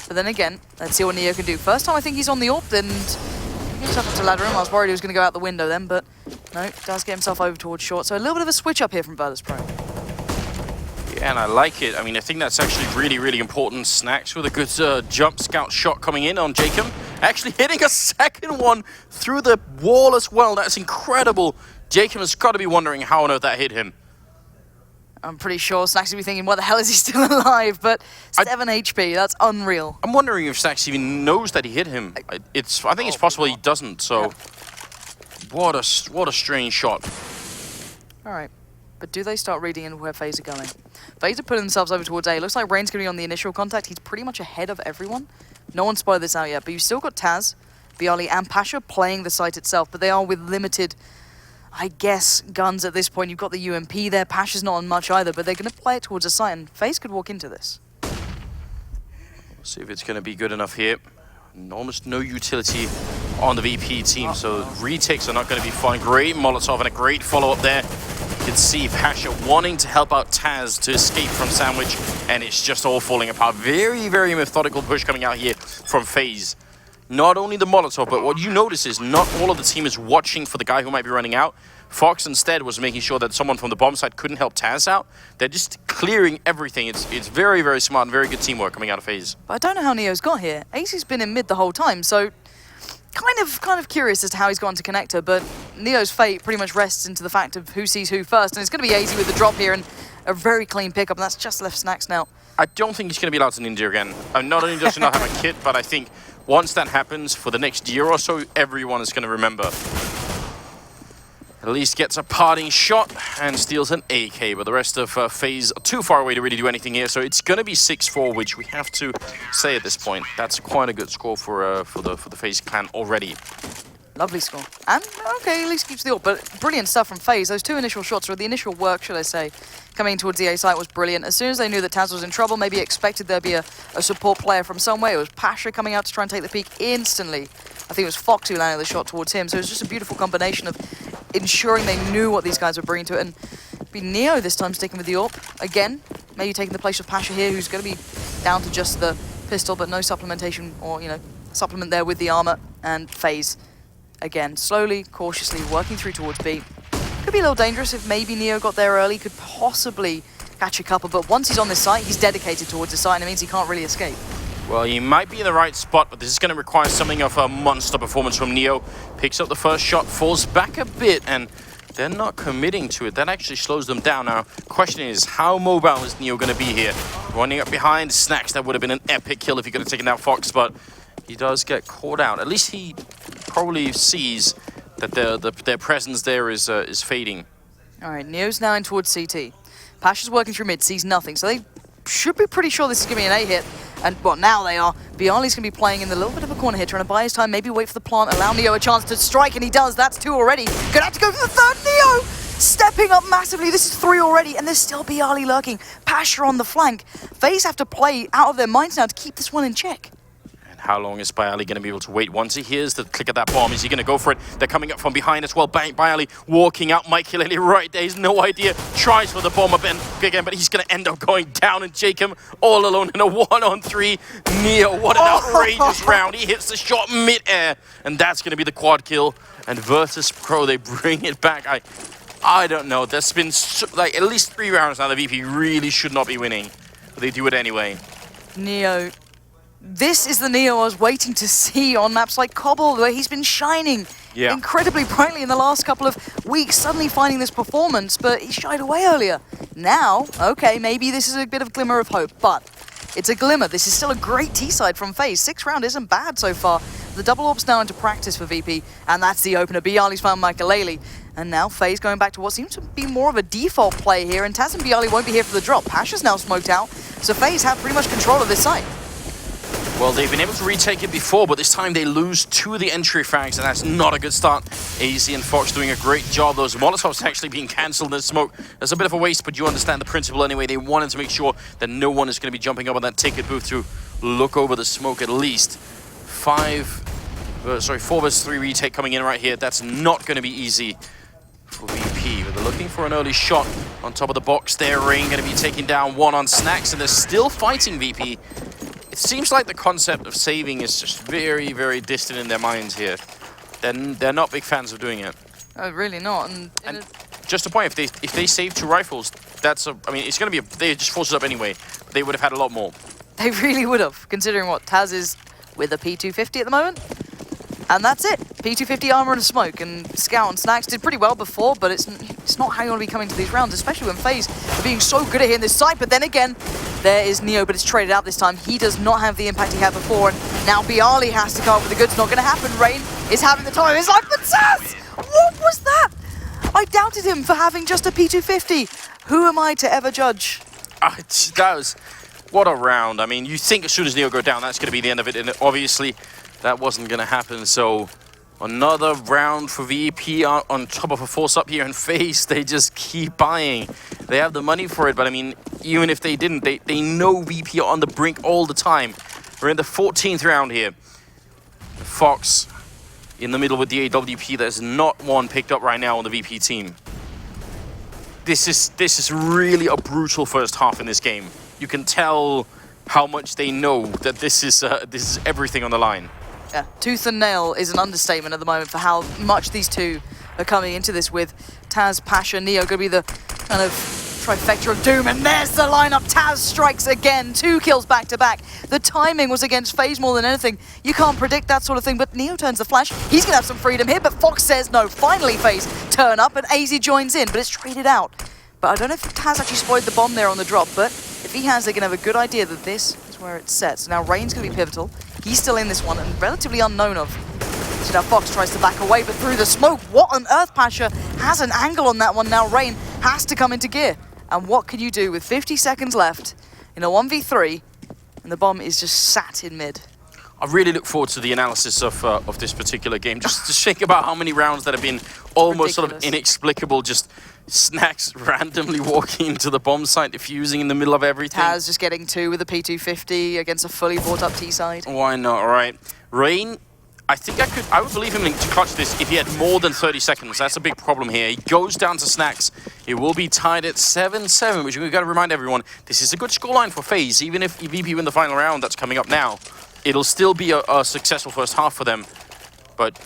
But then again, let's see what Neo can do. First time I think he's on the AWP, and he's up to ladder him. I was worried he was going to go out the window then, but no, does get himself over towards short. So a little bit of a switch up here from Virtus.Pro. Yeah, and I like it. I mean, I think that's actually really, really important. Snacks with a good jump scout shot coming in on Jacob. Actually hitting a second one through the wall as well. That's incredible. Jacob has got to be wondering how on earth that hit him. I'm pretty sure Snacks will be thinking, why the hell is he still alive? But 7 HP, that's unreal. I'm wondering if Snacks even knows that he hit him. I think it's possible he doesn't, so... Yeah. What a strange shot. All right. But do they start reading in where FaZe are going? FaZe are putting themselves over towards A. Looks like Rain's going to be on the initial contact. He's pretty much ahead of everyone. No one's spotted this out yet, but you've still got Taz, Bialy, and Pasha playing the site itself, but they are with limited, I guess, guns at this point. You've got the UMP there. Pasha's not on much either, but they're going to play it towards a site, and FaZe could walk into this. See if it's going to be good enough here. Almost no utility on the VP team, so retakes are not going to be fun. Great Molotov and a great follow-up there. You can see Pasha wanting to help out Taz to escape from Sandwich, and it's just all falling apart. Very, very methodical push coming out here from FaZe. Not only the Molotov, but what you notice is not all of the team is watching for the guy who might be running out. Fox instead was making sure that someone from the bomb site couldn't help Taz out. They're just clearing everything. It's very, very smart and very good teamwork coming out of FaZe. But I don't know how Neo's got here. AC's been in mid the whole time, so kind of curious as to how he's gone to connector, but Neo's fate pretty much rests into the fact of who sees who first, and it's going to be AZ with the drop here and a very clean pickup, and that's just left Snacks now. I don't think he's going to be allowed to ninja again. Not only does he not have a kit, but I think once that happens for the next year or so, everyone is going to remember. At least gets a parting shot and steals an AK, but the rest of FaZe are too far away to really do anything here, so it's going to be 6-4, which we have to say at this point. That's quite a good score for the FaZe clan already. Lovely score. And, okay, at least keeps the AWP, but brilliant stuff from FaZe. Those 2 initial shots, or the initial work, should I say, coming towards the A site was brilliant. As soon as they knew that Taz was in trouble, maybe expected there'd be a support player from somewhere. It was Pasha coming out to try and take the peak instantly. I think it was Fox who landed the shot towards him, so it was just a beautiful combination of ensuring they knew what these guys were bringing to it. And be Neo this time sticking with the AWP. Again, maybe taking the place of Pasha here, who's going to be down to just the pistol, but no supplementation or, supplement there with the armor. And FaZe, again, slowly, cautiously working through towards B. Could be a little dangerous if maybe Neo got there early, could possibly catch a couple, but once he's on this site, he's dedicated towards the site, and it means he can't really escape. Well, he might be in the right spot, but this is going to require something of a monster performance from Neo. Picks up the first shot, falls back a bit, and they're not committing to it. That actually slows them down. Now, question is, how mobile is Neo going to be here? Running up behind Snacks, that would have been an epic kill if he could have taken out Fox, but he does get caught out. At least he probably sees that their presence there is fading. All right, Neo's now in towards CT. Pasha's working through mid, sees nothing, so they should be pretty sure this is going to be an A hit. And, well, now they are. Bialy's going to be playing in the little bit of a corner here, trying to buy his time, maybe wait for the plant, allow Neo a chance to strike, and he does. That's 2 already. Gonna have to go for the 3rd. Neo stepping up massively. This is 3 already, and there's still Bialy lurking. Pasha on the flank. FaZe have to play out of their minds now to keep this one in check. How long is Bialy going to be able to wait? Once he hears the click of that bomb, is he going to go for it? They're coming up from behind as well. Bialy walking out. Mikey right there. He's no idea. Tries for the bomb again, but he's going to end up going down and take him all alone in a 1-on-3. Neo, what an outrageous round. He hits the shot mid-air, and that's going to be the quad kill. And Virtus.Pro, they bring it back. I don't know. There's been like at least 3 rounds now the VP really should not be winning, but they do it anyway. Neo. This is the Neo I was waiting to see on maps like Cobble, where he's been shining incredibly brightly in the last couple of weeks, suddenly finding this performance, but he shied away earlier. Now, okay, maybe this is a bit of glimmer of hope, but it's a glimmer. This is still a great T-side from FaZe. 6th round isn't bad so far. The double orb's now into practice for VP, and that's the opener. Bialy's found Michael. And now FaZe going back to what seems to be more of a default play here, and Taz and Bialy won't be here for the drop. Pasha's now smoked out, so FaZe have pretty much control of this site. Well, they've been able to retake it before, but this time they lose 2 of the entry frags, and that's not a good start. AZ and Fox doing a great job. Those Molotovs actually being cancelled in the smoke. That's a bit of a waste, but you understand the principle anyway. They wanted to make sure that no one is going to be jumping up on that ticket booth to look over the smoke at least. 4 versus 3 retake coming in right here. That's not going to be easy for VP, but they're looking for an early shot on top of the box there. Rain going to be taking down 1 on Snacks, and they're still fighting VP. It seems like the concept of saving is just very, very distant in their minds here. They're not big fans of doing it. Oh, really not. And just a point, if they save 2 rifles, it's going to be they just force it up anyway. They would have had a lot more. They really would have, considering what Taz is with a P250 at the moment. And that's it. P250 armor and a smoke, and Scout and Snacks did pretty well before, but it's not how you want to be coming to these rounds, especially when FaZe are being so good at hitting this site. But then again, there is Neo, but it's traded out this time. He does not have the impact he had before, and now Bialy has to come up with the goods. Not going to happen. Rain is having the time of his life, but Taz! What was that? I doubted him for having just a P250. Who am I to ever judge? What a round. I mean, you think as soon as Neo go down, that's going to be the end of it, and obviously that wasn't going to happen. So another round for VP on top of a force up here in FaZe. They just keep buying. They have the money for it, but I mean, even if they didn't, they know VP are on the brink all the time. We're in the 14th round here. Fox in the middle with the AWP. There's not one picked up right now on the VP team. This is really a brutal first half in this game. You can tell how much they know that this is everything on the line. Yeah, tooth and nail is an understatement at the moment for how much these two are coming into this with. Taz, Pasha, Neo going to be the kind of trifecta of doom, and there's the lineup. Taz strikes again, 2 kills back to back. The timing was against FaZe more than anything. You can't predict that sort of thing, but Neo turns the flash. He's going to have some freedom here, but Fox says no. Finally, FaZe turn up, and AZ joins in, but it's traded out. But I don't know if Taz actually spoiled the bomb there on the drop, but if he has, they're going to have a good idea that this is where it's set. So now Rain's going to be pivotal. He's still in this one and relatively unknown of. So now Fox tries to back away, but through the smoke, what on earth? Pasha has an angle on that one. Now Rain has to come into gear. And what can you do with 50 seconds left in a 1v3, and the bomb is just sat in mid? I really look forward to the analysis of this particular game. Just to think about how many rounds that have been almost sort of inexplicable. Just Snacks randomly walking into the bomb site, defusing in the middle of everything. Taz just getting 2 with a P250 against a fully bought up T side. Why not? All right, Rain. I would believe him to clutch this if he had more than 30 seconds. That's a big problem here. He goes down to Snacks. It will be tied at 7-7, which we've got to remind everyone, this is a good scoreline for FaZe. Even if VP win the final round that's coming up now, it'll still be a successful first half for them. But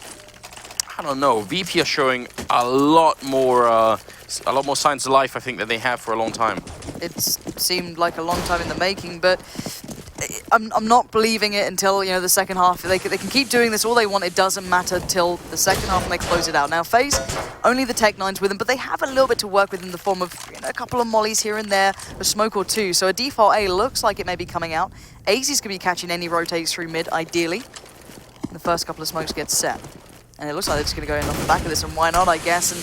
I don't know. VP are showing a lot more signs of life, I think, than they have for a long time. It seemed like a long time in the making, but I'm not believing it until, you know, the second half. They can keep doing this all they want. It doesn't matter till the second half and they close it out. Now, FaZe, only the Tech 9s with them, but they have a little bit to work with in the form of, you know, a couple of mollies here and there, a smoke or 2. So a default A looks like it may be coming out. AZ's going to be catching any rotates through mid, ideally. And the first couple of smokes get set. And it looks like they're just going to go in off the back of this, and why not, I guess. And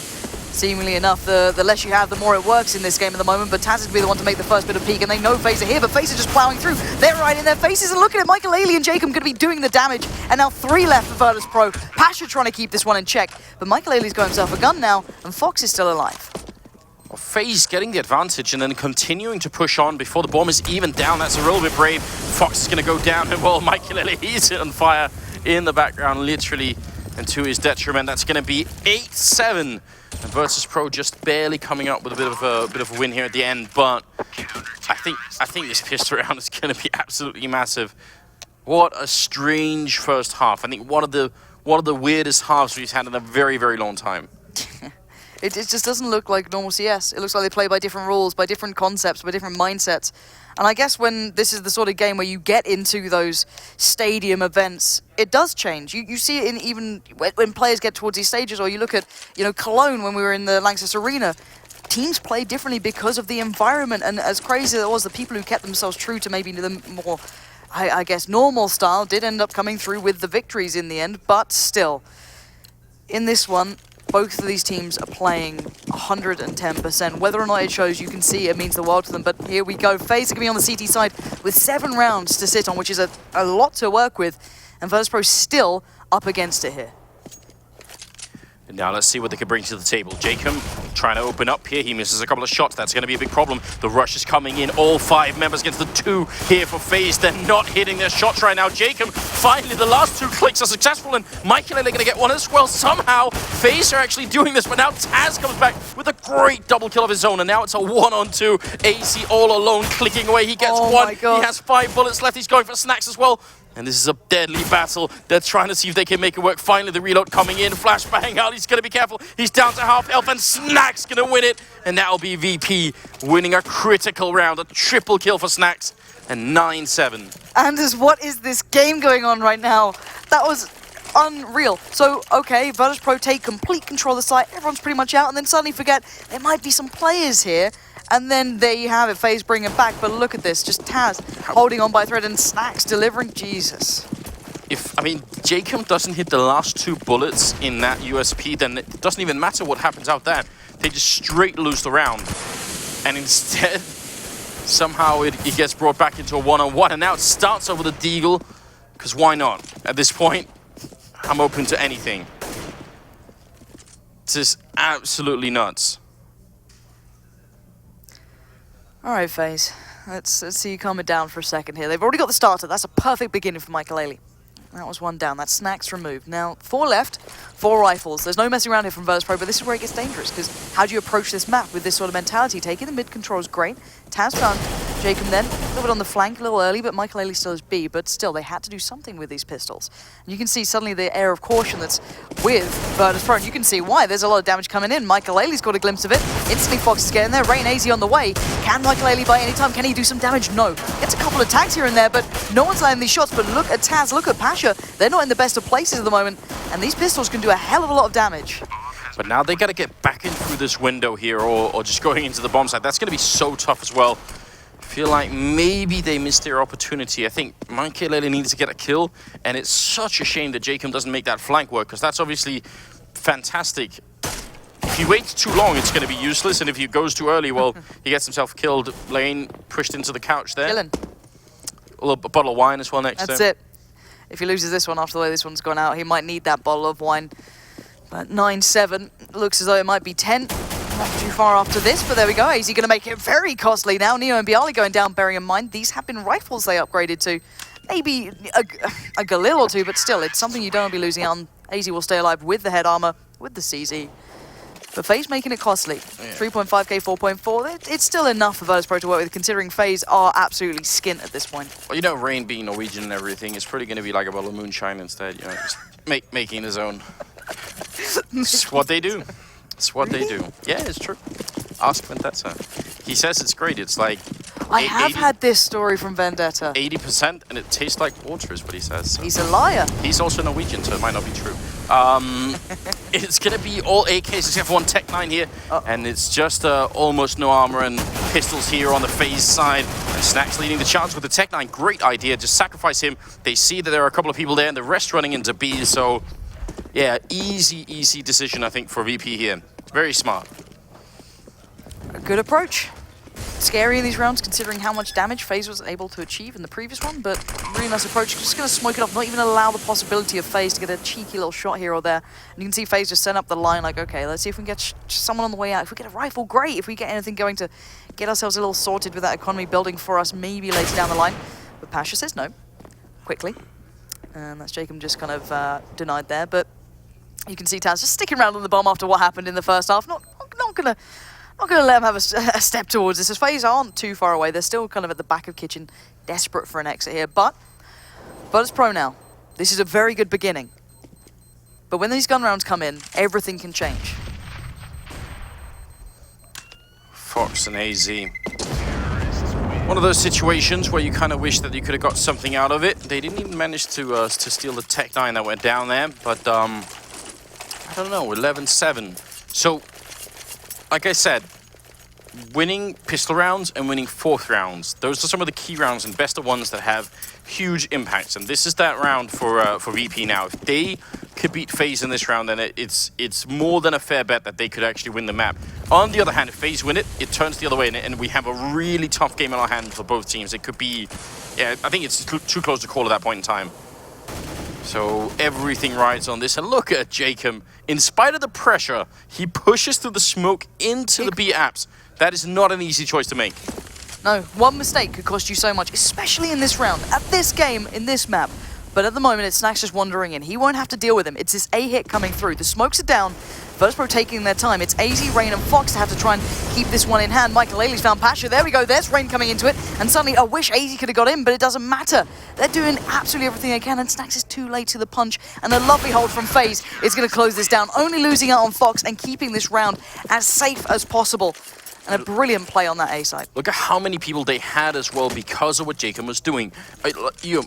seemingly enough, the less you have, the more it works in this game at the moment. But Taz is going to be the one to make the first bit of peak, and they know FaZe are here, but FaZe are just plowing through. They're right in their faces, and look at it, Michael Ailey and Jacob going to be doing the damage. And now 3 left for Virtus.Pro. Pasha trying to keep this one in check, but Michael Ailey's got himself a gun now, and Fox is still alive. Well, FaZe getting the advantage and then continuing to push on before the bomb is even down. That's a little bit brave. Fox is going to go down, and well, Michael Ailey, he's on fire in the background, literally. And to his detriment, that's going to be 8-7. And Virtus.Pro just barely coming up with a bit of a win here at the end. But I think this pistol round is going to be absolutely massive. What a strange first half. I think one of the weirdest halves we've had in a very, very long time. It just doesn't look like normal CS. It looks like they play by different rules, by different concepts, by different mindsets. And I guess when this is the sort of game where you get into those stadium events, it does change. You see it in even when players get towards these stages, or you look at, Cologne when we were in the Lanxess Arena. Teams play differently because of the environment, and as crazy as it was, the people who kept themselves true to maybe the more, I guess, normal style did end up coming through with the victories in the end. But still, in this one, both of these teams are playing 110%. Whether or not it shows, you can see it means the world to them. But here we go. FaZe are going to be on the CT side with 7 rounds to sit on, which is a lot to work with. And Virtus.Pro still up against it here. And now let's see what they can bring to the table. Jacob trying to open up here. He misses a couple of shots. That's going to be a big problem. The rush is coming in. All 5 members against the 2 here for FaZe. They're not hitting their shots right now. Jacob, finally, the last 2 clicks are successful. And Michael, they're going to get one as well. Somehow, FaZe are actually doing this. But now Taz comes back with a great double kill of his own. And now it's a 1-on-2. AC all alone, clicking away. He gets 1. He has 5 bullets left. He's going for snacks as well. And this is a deadly battle. They're trying to see if they can make it work. Finally, the reload coming in. Flashbang out. He's going to be careful. He's down to half health, and Snacks going to win it. And that'll be VP winning a critical round. A triple kill for Snacks. And 9-7. Anders, what is this game going on right now? That was unreal. So, okay, Virtus.Pro take complete control of the site. Everyone's pretty much out. And then suddenly forget there might be some players here. And then there you have it, FaZe bring it back. But look at this, just Taz holding on by a thread and Snacks delivering. Jesus. Jacob doesn't hit the last 2 bullets in that USP, then it doesn't even matter what happens out there. They just straight lose the round. And instead, somehow it gets brought back into a 1-on-1. And now it starts over the Deagle, because why not? At this point, I'm open to anything. It's just absolutely nuts. All right, FaZe. Let's see you calm it down for a second here. They've already got the starter. That's a perfect beginning for Michael Ailey. That was 1 down. That's Snacks removed. Now, 4 left, 4 rifles. There's no messing around here from Virtus.Pro, but this is where it gets dangerous, because how do you approach this map with this sort of mentality? Taking the mid control is great. Taz found Jacob then, a little bit on the flank, a little early, but Michael Ailey still is B, but still, they had to do something with these pistols. And you can see suddenly the air of caution that's with Virtus.Pro, and you can see why. There's a lot of damage coming in. Michael Ailey's got a glimpse of it. Instantly, Fox is getting there. Rain AZ on the way. Can Michael Ailey by any time? Can he do some damage? No. Gets a couple of tags here and there, but no one's landing these shots. But look at Taz, look at Pasha. They're not in the best of places at the moment, and these pistols can do a hell of a lot of damage. But now they got to get back in through this window here, or just going into the bomb site. That's going to be so tough as well. I feel like maybe they missed their opportunity. I think Michael Ailey needs to get a kill, and it's such a shame that Jacob doesn't make that flank work, because that's obviously fantastic. If he waits too long, it's going to be useless, and if he goes too early, well, he gets himself killed. Lane pushed into the couch there. Dylan. A little bottle of wine as well next. That's it. If he loses this one after the way this one's gone out, he might need that bottle of wine. But 9-7, looks as though it might be 10. Not too far after this, but there we go. AZ going to make it very costly now. Neo and Bialy going down, bearing in mind these have been rifles they upgraded to. Maybe a Galil or 2, but still, it's something you don't want to be losing out on. AZ will stay alive with the head armor, with the CZ. But FaZe making it costly. 3.5k, 4.4. It's still enough for Virtus.Pro to work with, considering FaZe are absolutely skint at this point. Well, you know, Rain being Norwegian and everything, it's probably going to be like a bottle of moonshine instead. You know, just making his own. It's what they do. It's what they do. Yeah, it's true. Ask Vendetta. He says it's great. It's like I have had this story from Vendetta. 80%, and it tastes like water is what he says. So. He's a liar. He's also Norwegian, so it might not be true. It's going to be all AKs except for one Tech 9 here. And it's just almost no armor and pistols here on the FaZe side. And Snacks leading the charge with the Tech 9. Great idea. Just sacrifice him. They see that there are a couple of people there and the rest running into B. So Yeah, easy decision, I think, for VP here. Very smart. A good approach. Scary in these rounds, considering how much damage FaZe was able to achieve in the previous one, but really nice approach. Just going to smoke it off, not even allow the possibility of FaZe to get a cheeky little shot here or there. And you can see FaZe just set up the line like, okay, let's see if we can get someone on the way out. If we get a rifle, great. If we get anything going to get ourselves a little sorted with that economy building for us, maybe later down the line. But Pasha says no, quickly. And that's Jacob just kind of denied there, but you can see Taz just sticking around on the bomb after what happened in the first half. Not gonna let him have a step towards this. As FaZe aren't too far away, they're still kind of at the back of kitchen, desperate for an exit here. But Virtus.Pro now, this is a very good beginning. But when these gun rounds come in, everything can change. Fox and AZ. One of those situations where you kind of wish that you could have got something out of it. They didn't even manage to steal the Tech 9 that went down there, but I don't know, 11-7. So, like I said, winning pistol rounds and winning fourth rounds, those are some of the key rounds and best of ones that have huge impacts. And this is that round for VP now. If they could beat FaZe in this round, then it's more than a fair bet that they could actually win the map. On the other hand, if FaZe win it, it turns the other way, and we have a really tough game in our hand for both teams. It could be, yeah, I think it's too close to call at that point in time. So everything rides on this. And look at Jacob. In spite of the pressure, he pushes through the smoke into the B apps. That is not an easy choice to make. No, one mistake could cost you so much, especially in this round, at this game, in this map. But at the moment, it's Snax just wandering in. He won't have to deal with him. It's this A hit coming through. The smokes are down. Virtus.Pro taking their time. It's AZ, Rain, and Fox to have to try and keep this one in hand. Michael Ailey's found Pasha. There we go. There's Rain coming into it. And suddenly, I wish AZ could have got in, but it doesn't matter. They're doing absolutely everything they can, and Snax is too late to the punch. And a lovely hold from FaZe is going to close this down, only losing out on Fox and keeping this round as safe as possible. And a brilliant play on that A side. Look at how many people they had as well because of what Jacob was doing. You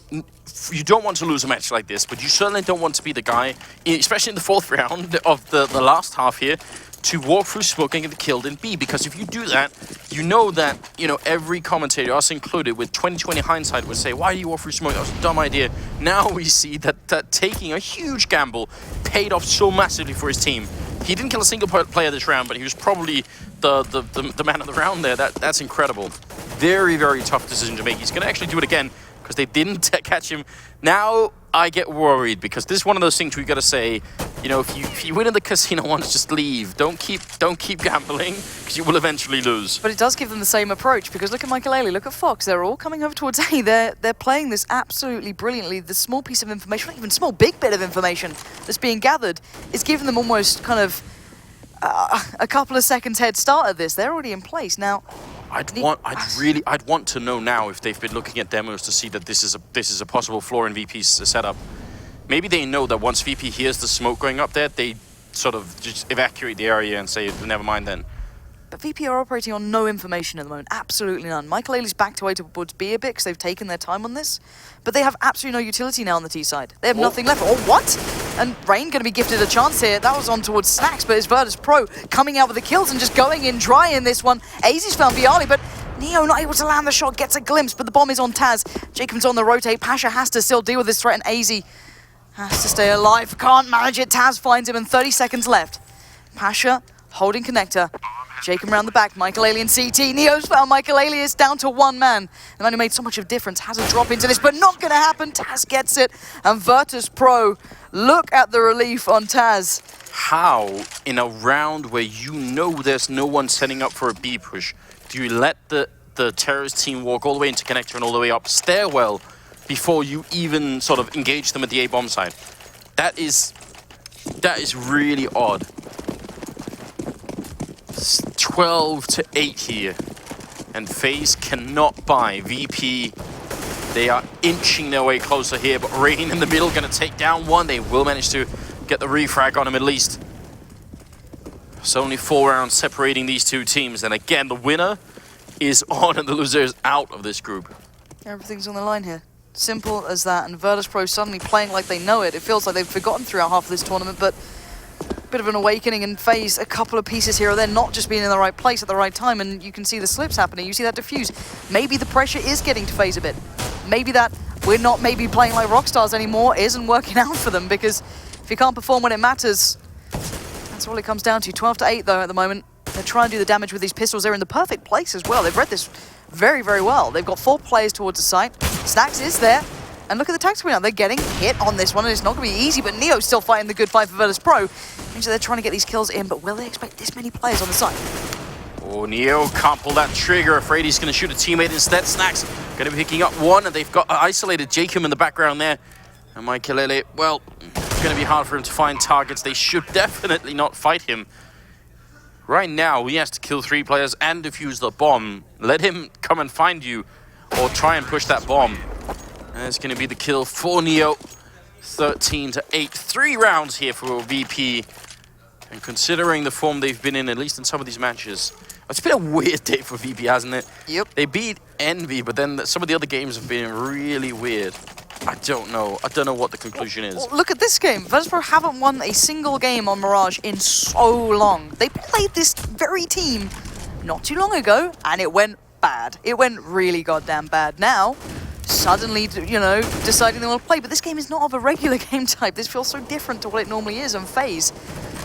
don't want to lose a match like this, but you certainly don't want to be the guy, especially in the fourth round of the last half here, to walk through smoke and get killed in B. Because if you do that, you know that every commentator, us included, with 20/20 hindsight, would say, "Why do you walk through smoke? That was a dumb idea." Now we see that taking a huge gamble paid off so massively for his team. He didn't kill a single player this round, but he was probably the man of the round there. That's incredible. Very, very tough decision to make. He's going to actually do it again because they didn't catch him. Now I get worried because this is one of those things we got to say, if you win in the casino once, just leave. Don't keep gambling because you will eventually lose. But it does give them the same approach because look at Michael Ailey, look at Fox. They're all coming over towards A. They're playing this absolutely brilliantly. The small piece of information, not even small, big bit of information that's being gathered is giving them almost kind of a couple of seconds head start at this. They're already in place now. I'd want to know now if they've been looking at demos to see that this is a possible flaw in VP's setup. Maybe they know that once VP hears the smoke going up there, they sort of just evacuate the area and say, never mind then. But VP are operating on no information at the moment, absolutely none. Michael Ailey's backed away towards B a bit because they've taken their time on this, but they have absolutely no utility now on the T side. They have nothing left. Oh, what? And Rain going to be gifted a chance here. That was on towards Snax, but it's Virtus.Pro coming out with the kills and just going in dry in this one. AZ's found Bialy, but Neo not able to land the shot, gets a glimpse, but the bomb is on Taz. Jacob's on the rotate. Pasha has to still deal with this threat, and AZ has to stay alive. Can't manage it. Taz finds him, and 30 seconds left. Pasha holding connector. Jacob around the back, Michael Ailey and CT. Neo's found Michael Ailey, is down to one man. The man who made so much of a difference has a drop into this, but not going to happen. Taz gets it, and Virtus.Pro, look at the relief on Taz. How, in a round where there's no one setting up for a B push, do you let the terrorist team walk all the way into connector and all the way up stairwell before you even sort of engage them at the A bomb side? That is really odd. 12-8 here, and FaZe cannot buy. VP, they are inching their way closer here, but Rain in the middle going to take down one. They will manage to get the refrag on him at least. So only 4 rounds separating these two teams, and again, the winner is on and the loser is out of this group. Everything's on the line here. Simple as that, and Virtus.Pro suddenly playing like they know it. It feels like they've forgotten throughout half of this tournament, but bit of an awakening, and FaZe a couple of pieces here or there, not just being in the right place at the right time, and you can see the slips happening, you see that diffuse. Maybe the pressure is getting to FaZe a bit. Maybe that we're not maybe playing like rock stars anymore isn't working out for them, because If you can't perform when it matters, that's all it comes down to. 12-8 though at the moment. They're trying to do the damage with these pistols. They're in the perfect place as well. They've read this very, very well. They've got 4 players towards the site. Snacks is there. And look at the tactical now. They're getting hit on this one, and it's not going to be easy, but Neo's still fighting the good fight for Virtus.Pro. Means that they're trying to get these kills in, but will they expect this many players on the site? Oh, Neo can't pull that trigger. Afraid he's going to shoot a teammate instead. Snacks going to be picking up one, and they've got isolated Jacob in the background there. And Mikelele, well, it's going to be hard for him to find targets. They should definitely not fight him. Right now, he has to kill 3 players and defuse the bomb. Let him come and find you, or try and push that bomb. And it's going to be the kill for Neo. 13-8. 3 rounds here for VP. And considering the form they've been in, at least in some of these matches, it's been a weird day for VP, hasn't it? Yep. They beat Envy, but then some of the other games have been really weird. I don't know. I don't know what the conclusion is. Well, look at this game. Virtus.Pro haven't won a single game on Mirage in so long. They played this very team not too long ago, and it went bad. It went really goddamn bad. Now, suddenly, you know, deciding they want to play. But this game is not of a regular game type. This feels so different to what it normally is. And FaZe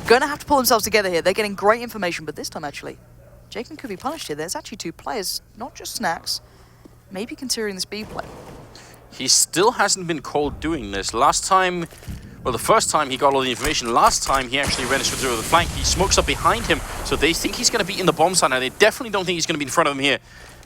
going to have to pull themselves together here. They're getting great information, but this time, actually, Jacob could be punished here. There's actually 2 players, not just Snacks. Maybe considering this B play. He still hasn't been called doing this. Last time, well, the first time he got all the information, last time he actually ran through the flank. He smokes up behind him, so they think he's going to be in the bomb site now. They definitely don't think he's going to be in front of him here.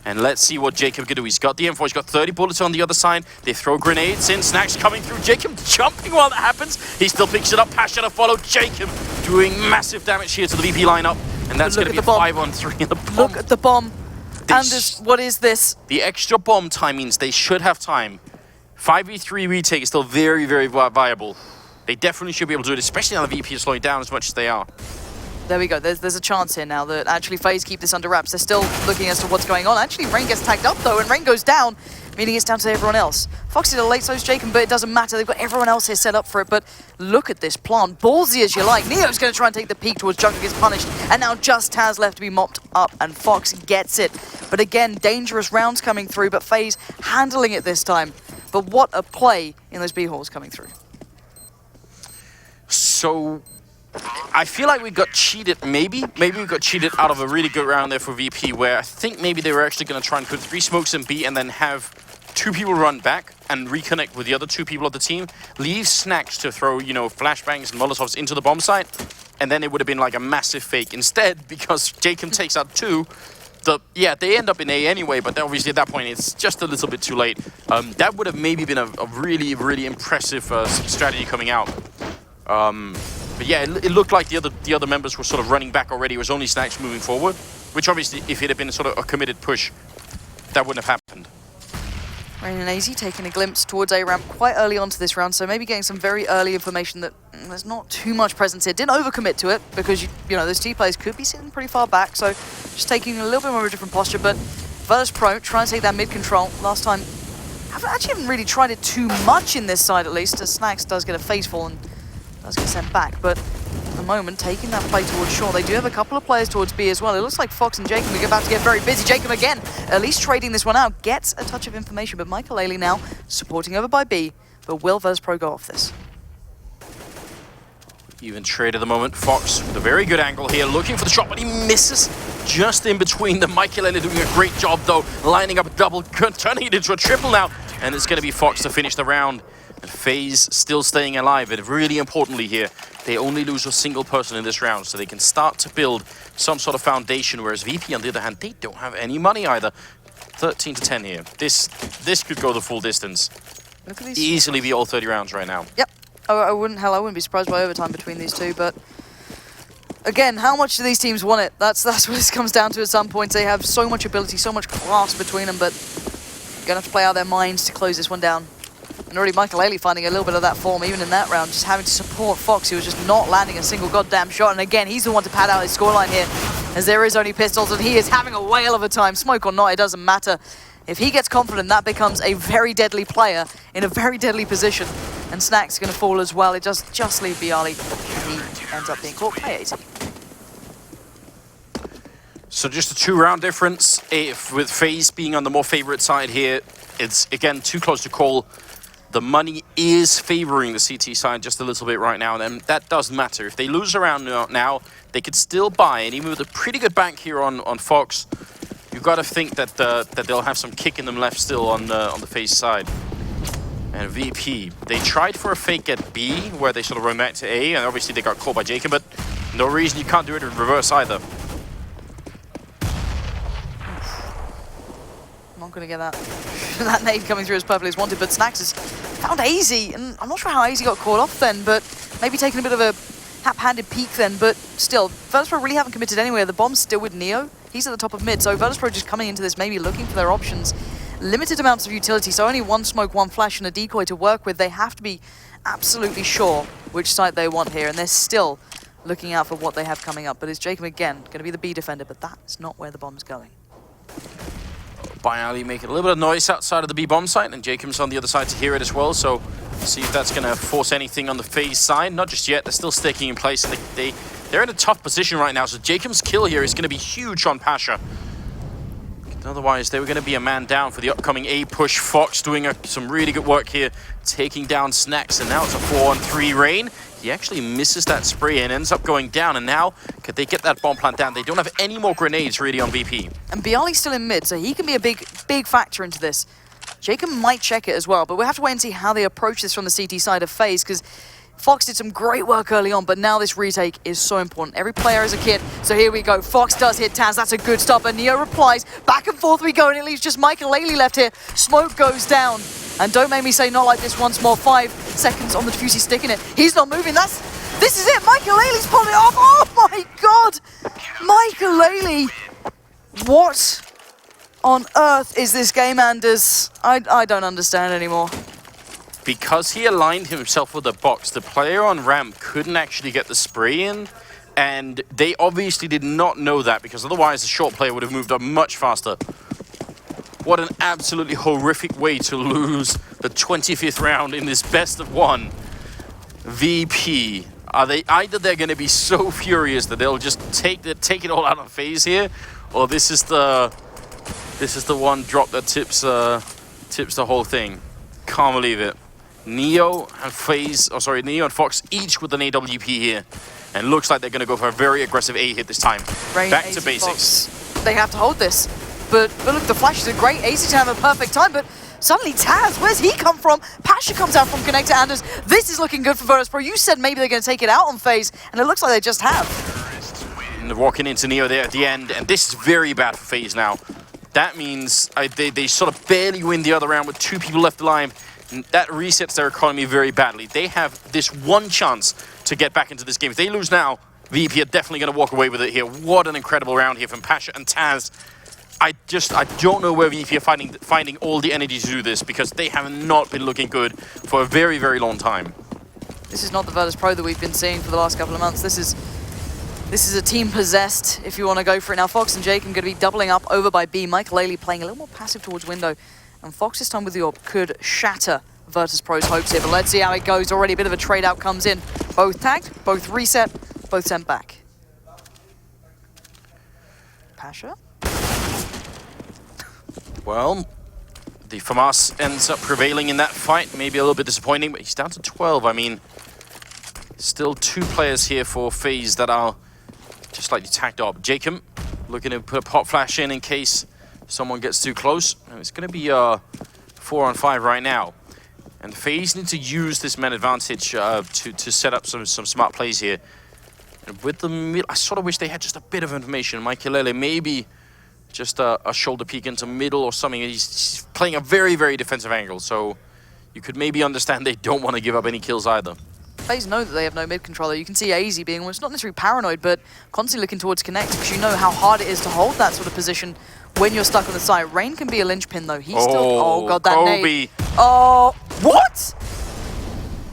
And let's see what Jacob can do. He's got the M4, he's got 30 bullets on the other side. They throw grenades in, Snacks coming through. Jacob jumping while that happens. He still picks it up. Pasha to follow. Jacob doing massive damage here to the VP lineup. And that's going to be a 5-on-3 in the bomb. Look at the bomb. Anders, what is this? The extra bomb time means they should have time. 5v3 retake is still very, very viable. They definitely should be able to do it, especially now the VP is slowing down as much as they are. There we go. There's a chance here now that actually FaZe keep this under wraps. They're still looking as to what's going on. Actually, Rain gets tagged up, though, and Rain goes down, meaning it's down to everyone else. Fox is a late, so's Jacob, but it doesn't matter. They've got everyone else here set up for it, but look at this plant. Ballsy as you like. Neo's going to try and take the peek towards Jungle, gets punished, and now just Taz left to be mopped up, and Fox gets it. But again, dangerous rounds coming through, but FaZe handling it this time. But what a play in those B-halls coming through. So, I feel like we got cheated, maybe we got cheated out of a really good round there for VP, where I think maybe they were actually going to try and put 3 smokes in B and then have 2 people run back and reconnect with the other 2 people of the team, leave Snacks to throw, you know, flashbangs and Molotovs into the bomb site, and then it would have been like a massive fake. Instead, because Jacob takes out 2, they end up in A anyway, but obviously at that point it's just a little bit too late. That would have maybe been a really, really impressive strategy coming out. But yeah, it looked like the other members were sort of running back already. It was only Snacks moving forward, which obviously, if it had been sort of a committed push, that wouldn't have happened. Rain and AZ taking a glimpse towards A-ramp quite early onto this round, so maybe getting some very early information that there's not too much presence here. Didn't overcommit to it, because, you know, those T players could be sitting pretty far back, so just taking a little bit more of a different posture, but Virtus.Pro trying to take that mid-control. Last time, haven't really tried it too much in this side, at least, as Snacks does get a phase fall and does get sent back, but at the moment, taking that play towards shore. They do have a couple of players towards B as well. It looks like Fox and Jacob are about to get very busy. Jacob again, at least trading this one out, gets a touch of information, but Mikelele now supporting over by B, but will Virtus.Pro go off this? Even trade at the moment. Fox with a very good angle here, looking for the shot, but he misses just in between. The Mikelele doing a great job though, lining up a double, turning it into a triple now, and it's going to be Fox to finish the round. And FaZe still staying alive, but really importantly here, they only lose a single person in this round, so they can start to build some sort of foundation, whereas VP, on the other hand, they don't have any money either. 13-10 here. This could go the full distance. Look at these. Easily be all 30 rounds right now. Yep. I wouldn't be surprised by overtime between these two, but again, how much do these teams want it? That's what this comes down to at some points. They have so much ability, so much class between them, but gonna have to play out their minds to close this one down. And already Mikelele finding a little bit of that form even in that round, just having to support Fox, who was just not landing a single goddamn shot. And again, he's the one to pad out his scoreline here, as there is only pistols, and he is having a whale of a time. Smoke or not, it doesn't matter. If he gets confident, that becomes a very deadly player in a very deadly position. And Snacks is going to fall as well. It does just leave Bialy. He ends up being caught by AZ. So just a 2-round difference. With FaZe being on the more favorite side here, it's again too close to call. the money is favoring the CT side just a little bit right now, and that does matter. If they lose around now, they could still buy, and even with a pretty good bank here on Fox, you've got to think that that they'll have some kick in them left still on the FaZe side. And VP, they tried for a fake at B, where they sort of run back to A, and obviously they got caught by Jacob, but no reason you can't do it in reverse either. Not going to get that that nade coming through as perfectly as wanted, but Snax has found AZ, and I'm not sure how AZ got caught off then, but maybe taking a bit of a hap-handed peek then, but still, Virtus.Pro really haven't committed anywhere. The bomb's still with Neo. He's at the top of mid, so Virtus.Pro just coming into this, maybe looking for their options. Limited amounts of utility, so only one smoke, one flash, and a decoy to work with. They have to be absolutely sure which side they want here, and they're still looking out for what they have coming up. But it's Jacob again, going to be the B defender, but that's not where the bomb's going. Byali making a little bit of noise outside of the B bomb site, and Jacob's on the other side to hear it as well, so see if that's going to force anything on the FaZe side. Not just yet, they're still sticking in place, and they're in a tough position right now, so Jacob's kill here is going to be huge on Pasha. Otherwise, they were going to be a man down for the upcoming A push. Fox doing some really good work here, taking down Snax, and now it's a 4-on-3 Rain. He actually misses that spray and ends up going down, and now, could they get that bomb plant down? They don't have any more grenades really on VP. And Byali's still in mid, so he can be a big factor into this. Jacob might check it as well, but we'll have to wait and see how they approach this from the CT side of FaZe, because Fox did some great work early on, but now this retake is so important. Every player is a kid, so here we go. Fox does hit Taz, that's a good stop, and Neo replies. Back and forth we go, and it leaves just Michael Laley left here. Smoke goes down, and don't make me say not like this once more. 5 seconds on the defuse, he's sticking it. He's not moving, this is it, Michael Laley's pulling it off. Oh my God, Michael Laley. What on earth is this game, Anders? I don't understand anymore. Because he aligned himself with the box, the player on ramp couldn't actually get the spray in, and they obviously did not know that, because otherwise the short player would have moved up much faster. What an absolutely horrific way to lose the 25th round in this best of one. VP, either they're going to be so furious that they'll just take it all out on FaZe here, or this is the one drop that tips the whole thing. Can't believe it. Neo and Fox each with an AWP here, and looks like they're going to go for a very aggressive A hit this time. Rain, back AZ, to basics. Fox. They have to hold this, but look, the flash is a great AZ to have a perfect time, but suddenly Taz, where's he come from? Pasha comes out from Connector, Anders. This is looking good for Virtus.Pro. You said maybe they're going to take it out on FaZe, and it looks like they just have. And they're walking into Neo there at the end, and this is very bad for FaZe now. That means they sort of barely win the other round with 2 people left alive. That resets their economy very badly. They have this one chance to get back into this game. If they lose now, VP are definitely going to walk away with it here. What an incredible round here from Pasha and Taz. I don't know where VP are finding all the energy to do this, because they have not been looking good for a very, very long time. This is not the Virtus.Pro that we've been seeing for the last couple of months. This is a team possessed, if you want to go for it. Now Fox and Jacob going to be doubling up over by B. Michael Laley playing a little more passive towards window. And Fox this time with the AWP could shatter Virtus.Pro's hopes here, but let's see how it goes. Already a bit of a trade out comes in. Both tagged, both reset, both sent back. Pasha? Well, the FAMAS ends up prevailing in that fight. Maybe a little bit disappointing, but he's down to 12. I mean, still 2 players here for FaZe that are just slightly tagged up. Jacob looking to put a pop flash in case someone gets too close. And it's going to be 4-on-5 right now. And FaZe need to use this man advantage to set up some smart plays here. And with the mid, I sort of wish they had just a bit of information. Michael maybe just a shoulder peek into middle or something. He's playing a very, very defensive angle, so you could maybe understand they don't want to give up any kills either. FaZe know that they have no mid controller. You can see AZ being almost not necessarily paranoid, but constantly looking towards Connect, because you know how hard it is to hold that sort of position when you're stuck on the side. Rain can be a linchpin though. He's still, oh god, that Kobe. nade. Oh, what?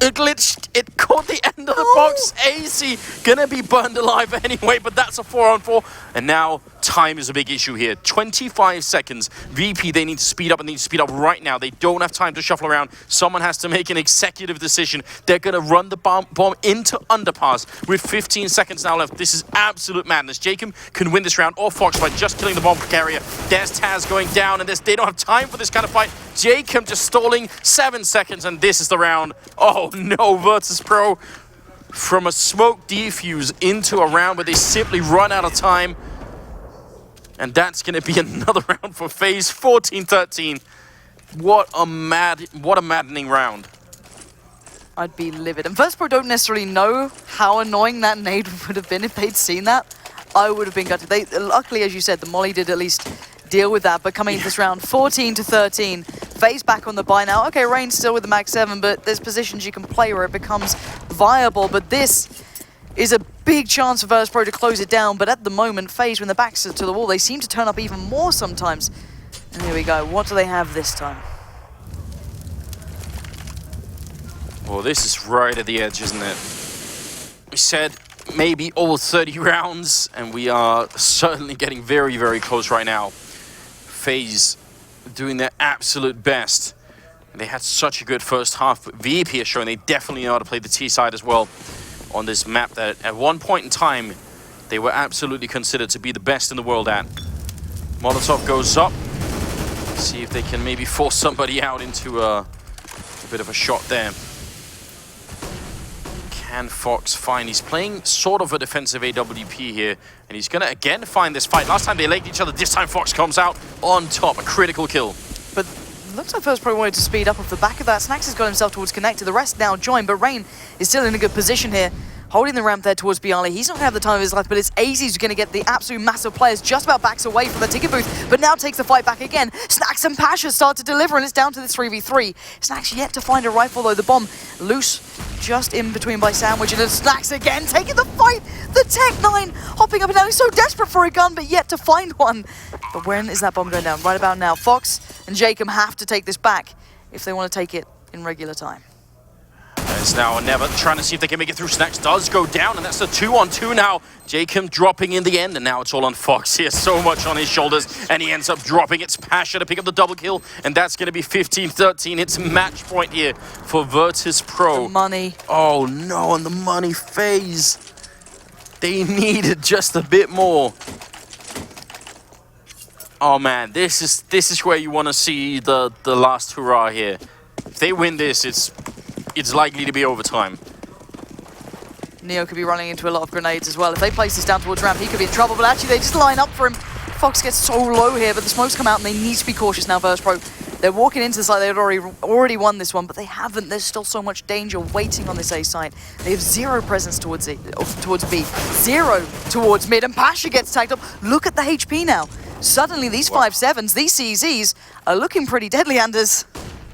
It glitched. It caught the end of the box. AC gonna be burned alive anyway, but that's a 4-on-4. And now time is a big issue here. 25 seconds. VP, they need to speed up, and they need to speed up right now. They don't have time to shuffle around. Someone has to make an executive decision. They're going to run the bomb into underpass with 15 seconds now left. This is absolute madness. Jacob can win this round, or Fox, by just killing the bomb carrier. There's Taz going down, and they don't have time for this kind of fight. Jacob just stalling 7 seconds, and this is the round. Oh no, Virtus.Pro from a smoke defuse into a round where they simply run out of time. And that's going to be another round for FaZe, 14-13. What a maddening round. I'd be livid. And Virtus.Pro don't necessarily know how annoying that nade would have been if they'd seen that. I would have been gutted. Luckily, as you said, the Molly did at least deal with that. But coming into this round, 14-13. FaZe back on the buy now. Okay, Rain's still with the Max 7, but there's positions you can play where it becomes viable. But this is a big chance for Virtus.Pro to close it down. But at the moment, FaZe, when the backs are to the wall, they seem to turn up even more sometimes. And here we go. What do they have this time? Well, this is right at the edge, isn't it? We said maybe all 30 rounds, and we are certainly getting very, very close right now. FaZe doing their absolute best. They had such a good first half, but VP is showing they definitely know how to play the T side as well on this map that at one point in time, they were absolutely considered to be the best in the world at. Molotov goes up. See if they can maybe force somebody out into a bit of a shot there. Can Fox find? He's playing sort of a defensive AWP here, and he's gonna again find this fight. Last time they legged each other, this time Fox comes out on top, a critical kill. But looks like Virtus.Pro wanted to speed up off the back of that. Snax has got himself towards Connector. The rest now join, but Rain is still in a good position here, holding the ramp there towards Bialy. He's not going to have the time of his life, but it's AZ who's going to get the absolute massive players, just about backs away from the ticket booth, but now takes the fight back again. Snax and Pasha start to deliver, and it's down to this 3v3. Snax yet to find a rifle, though. The bomb loose just in between by Sandwich, and then Snax again taking the fight. The Tech-9 hopping up and down. He's so desperate for a gun, but yet to find one. But when is that bomb going down? Right about now. Fox and Jacob have to take this back if they want to take it in regular time. It's now or never, trying to see if they can make it through. Snax does go down, and that's the 2-on-2 now. Jacob dropping in the end, and now it's all on Fox. He has so much on his shoulders, and he ends up dropping. It's Pasha to pick up the double kill, and that's going to be 15-13. It's match point here for Virtus.Pro. The money. Oh no, and the money FaZe. They needed just a bit more. Oh man, this is where you want to see the last hurrah here. If they win this, it's likely to be overtime. Neo could be running into a lot of grenades as well. If they place this down towards ramp, he could be in trouble, but actually they just line up for him. Fox gets so low here, but the smokes come out and they need to be cautious now, Virtus.Pro. They're walking into the site, they've already won this one, but they haven't. There's still so much danger waiting on this A site. They have zero presence towards B, zero towards mid, and Pasha gets tagged up. Look at the HP now. Suddenly these 5.7s, these CZs are looking pretty deadly, Anders.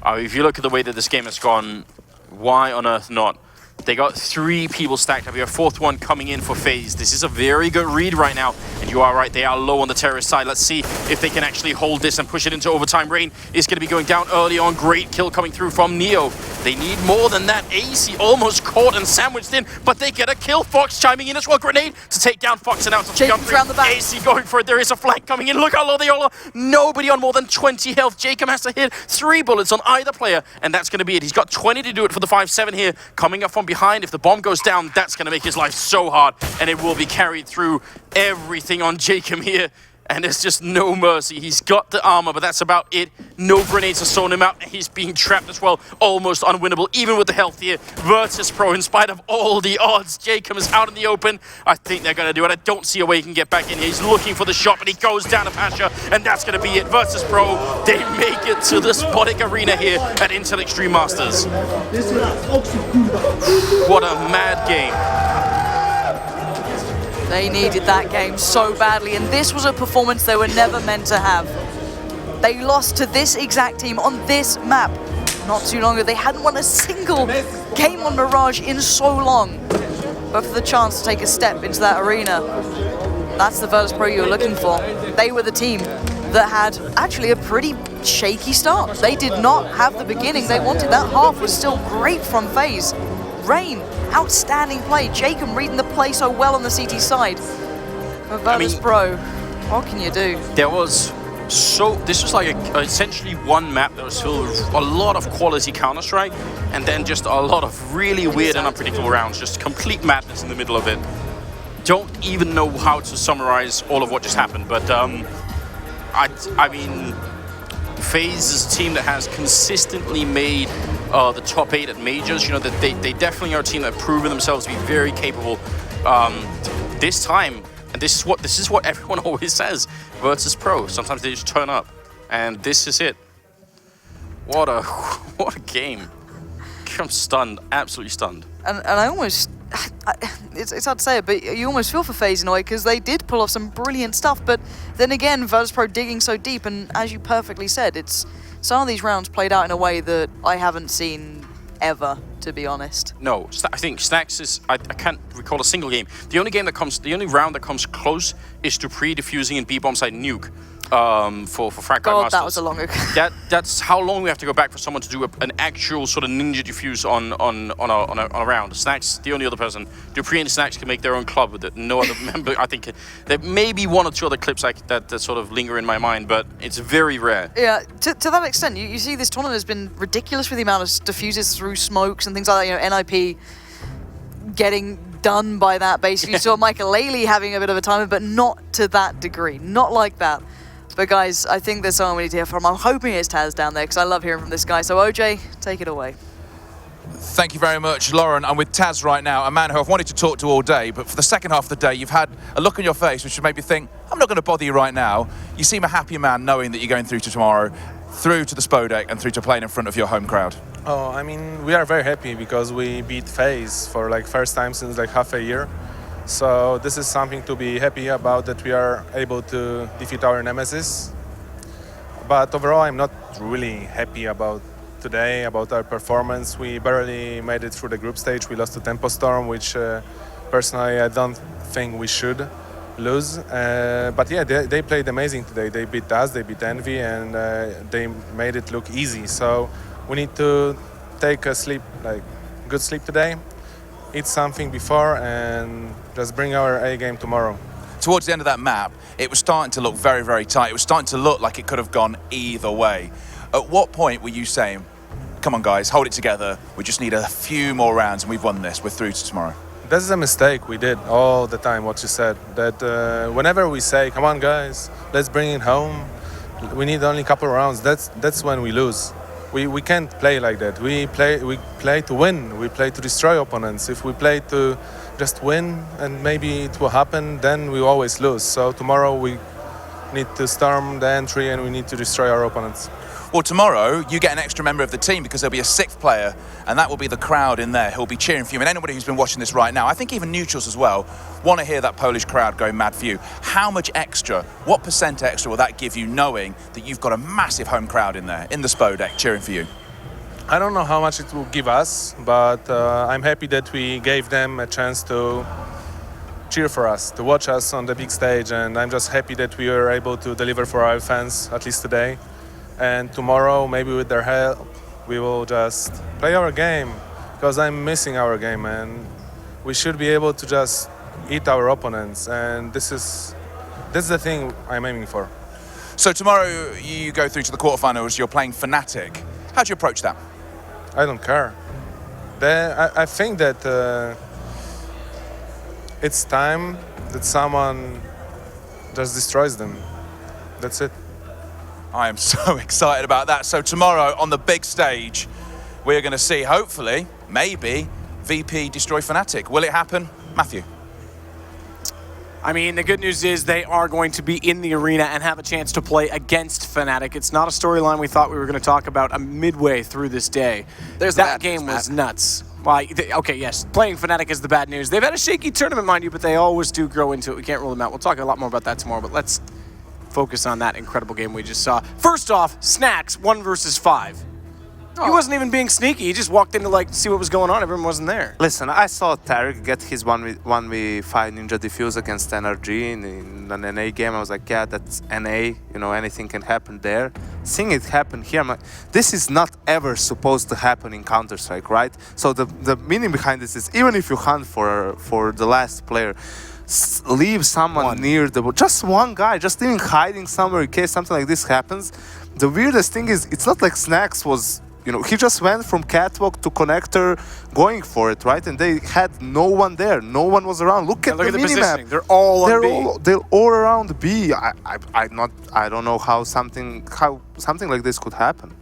If you look at the way that this game has gone, why on earth not? They got 3 people stacked up here, 4th one coming in for FaZe. This is a very good read right now, and you are right, they are low on the terrorist side. Let's see if they can actually hold this and push it into overtime. Rain is going to be going down early on. Great kill coming through from Neo. They need more than that. AC almost caught and sandwiched in, but they get a kill. Fox chiming in as well. Grenade to take down Fox, and now it's around the back. AC going for it. There is a flank coming in. Look how low they all are. Nobody on more than 20 health. Jacob has to hit 3 bullets on either player, and that's going to be it. He's got 20 to do it for the 5.7 here. Coming up from behind, if the bomb goes down, that's going to make his life so hard, and it will be carried through. Everything on Jacob here, and there's just no mercy. He's got the armor, but that's about it. No grenades to zone him out. He's being trapped as well. Almost unwinnable, even with the health here. Virtus.Pro, in spite of all the odds, Jacob is out in the open. I think they're going to do it. I don't see a way he can get back in here. He's looking for the shot, but he goes down to Pasha, and that's going to be it. Virtus.Pro, they make it to the Spottic Arena here at Intel Extreme Masters. What a mad game. They needed that game so badly, and this was a performance they were never meant to have. They lost to this exact team on this map not too long ago. They hadn't won a single game on Mirage in so long. But for the chance to take a step into that arena, that's the Virtus.Pro you're looking for. They were the team that had actually a pretty shaky start. They did not have the beginning they wanted. That half was still great from FaZe. Rain, outstanding play. Jacob reading the play so well on the CT side. For Virtus.Pro, What can you do? This was like essentially one map that was filled with a lot of quality Counter-Strike, and then just a lot of really weird and unpredictable rounds, just complete madness in the middle of it. Don't even know how to summarize all of what just happened, but I mean, FaZe is a team that has consistently made the top 8 at majors. You know, that they definitely are a team that have proven themselves to be very capable. This time, and this is what everyone always says, Virtus.Pro. Sometimes they just turn up, and this is it. What a game! I'm stunned, absolutely stunned. And I almost, it's hard to say it, but you almost feel for FaZe in a way, because they did pull off some brilliant stuff. But then again, Virtus.Pro digging so deep, and as you perfectly said, it's some of these rounds played out in a way that I haven't seen ever, to be honest. No, I think Snacks is. I can't recall a single game. The only round that comes close is to pre-defusing in B-bomb side nuke. For Frag God, Masters. that was a long ago. That's how long we have to go back for someone to do an actual sort of ninja defuse on a round. Snacks, the only other person. Dupree and Snacks can make their own club with it. No other member. I think there may be one or two other clips that sort of linger in my mind, but it's very rare. Yeah, to that extent, you see this tournament has been ridiculous with the amount of diffuses through smokes and things like that. You know, NIP getting done by that, basically. You saw Michael Laley having a bit of a time, but not to that degree. Not like that. But guys, I think there's someone we need to hear from. I'm hoping it's Taz down there, because I love hearing from this guy. So OJ, take it away. Thank you very much, Lauren. I'm with Taz right now, a man who I've wanted to talk to all day, but for the second half of the day, you've had a look on your face which should make me think, I'm not going to bother you right now. You seem a happy man knowing that you're going through to tomorrow, through to the Spodek, and through to playing in front of your home crowd. Oh, I mean, we are very happy because we beat FaZe for like first time since like half a year. So this is something to be happy about, that we are able to defeat our nemesis. But overall, I'm not really happy about today, about our performance. We barely made it through the group stage. We lost to Tempo Storm, which personally I don't think we should lose. But yeah, they played amazing today. They beat us, they beat Envy, and they made it look easy. So we need to take a good sleep today, eat something before, and just bring our A game tomorrow. Towards the end of that map, it was starting to look very, very tight. It was starting to look like it could have gone either way. At what point were you saying, come on guys, hold it together, we just need a few more rounds and we've won this, we're through to tomorrow? That's a mistake we did all the time, what you said. That whenever we say, come on guys, let's bring it home, we need only a couple of rounds, that's when we lose. We can't play like that. We play to win. We play to destroy opponents. If we play to just win and maybe it will happen, then we always lose. So tomorrow we need to storm the entry and we need to destroy our opponents. Well, tomorrow you get an extra member of the team because there'll be a 6th player, and that will be the crowd in there who'll be cheering for you. And anybody who's been watching this right now, I think even neutrals as well, want to hear that Polish crowd go mad for you. How much extra, what % extra will that give you knowing that you've got a massive home crowd in there, in the Spodek, cheering for you? I don't know how much it will give us, but I'm happy that we gave them a chance to cheer for us, to watch us on the big stage, and I'm just happy that we were able to deliver for our fans, at least today. And tomorrow, maybe with their help, we will just play our game, because I'm missing our game, and we should be able to just eat our opponents, and that's the thing I'm aiming for. So tomorrow you go through to the quarterfinals, you're playing Fnatic. How do you approach that? I don't care. I think that it's time that someone just destroys them. That's it. I am so excited about that. So tomorrow on the big stage, we're going to see, hopefully, maybe, VP destroy Fnatic. Will it happen? Matthew? I mean, the good news is they are going to be in the arena and have a chance to play against Fnatic. It's not a storyline we thought we were going to talk about midway through this day. That game was nuts. Okay, yes, playing Fnatic is the bad news. They've had a shaky tournament, mind you, but they always do grow into it. We can't rule them out. We'll talk a lot more about that tomorrow, but let's focus on that incredible game we just saw. First off, Snacks, 1 versus 5. He wasn't even being sneaky. He just walked in to see what was going on. Everyone wasn't there. Listen, I saw Tarek get his 1v5 Ninja Diffuse against NRG in an NA game. I was like, yeah, that's NA. You know, anything can happen there. Seeing it happen here, I'm like, this is not ever supposed to happen in Counter-Strike, right? So the meaning behind this is, even if you hunt for the last player, leave someone near the ball. Just one guy, just even hiding somewhere in case something like this happens. The weirdest thing is, it's not like Snacks was, you know, he just went from catwalk to connector going for it, right? And they had no one there. No one was around. Look at the minimap. They're all on B. They're all around B. I don't know how something like this could happen.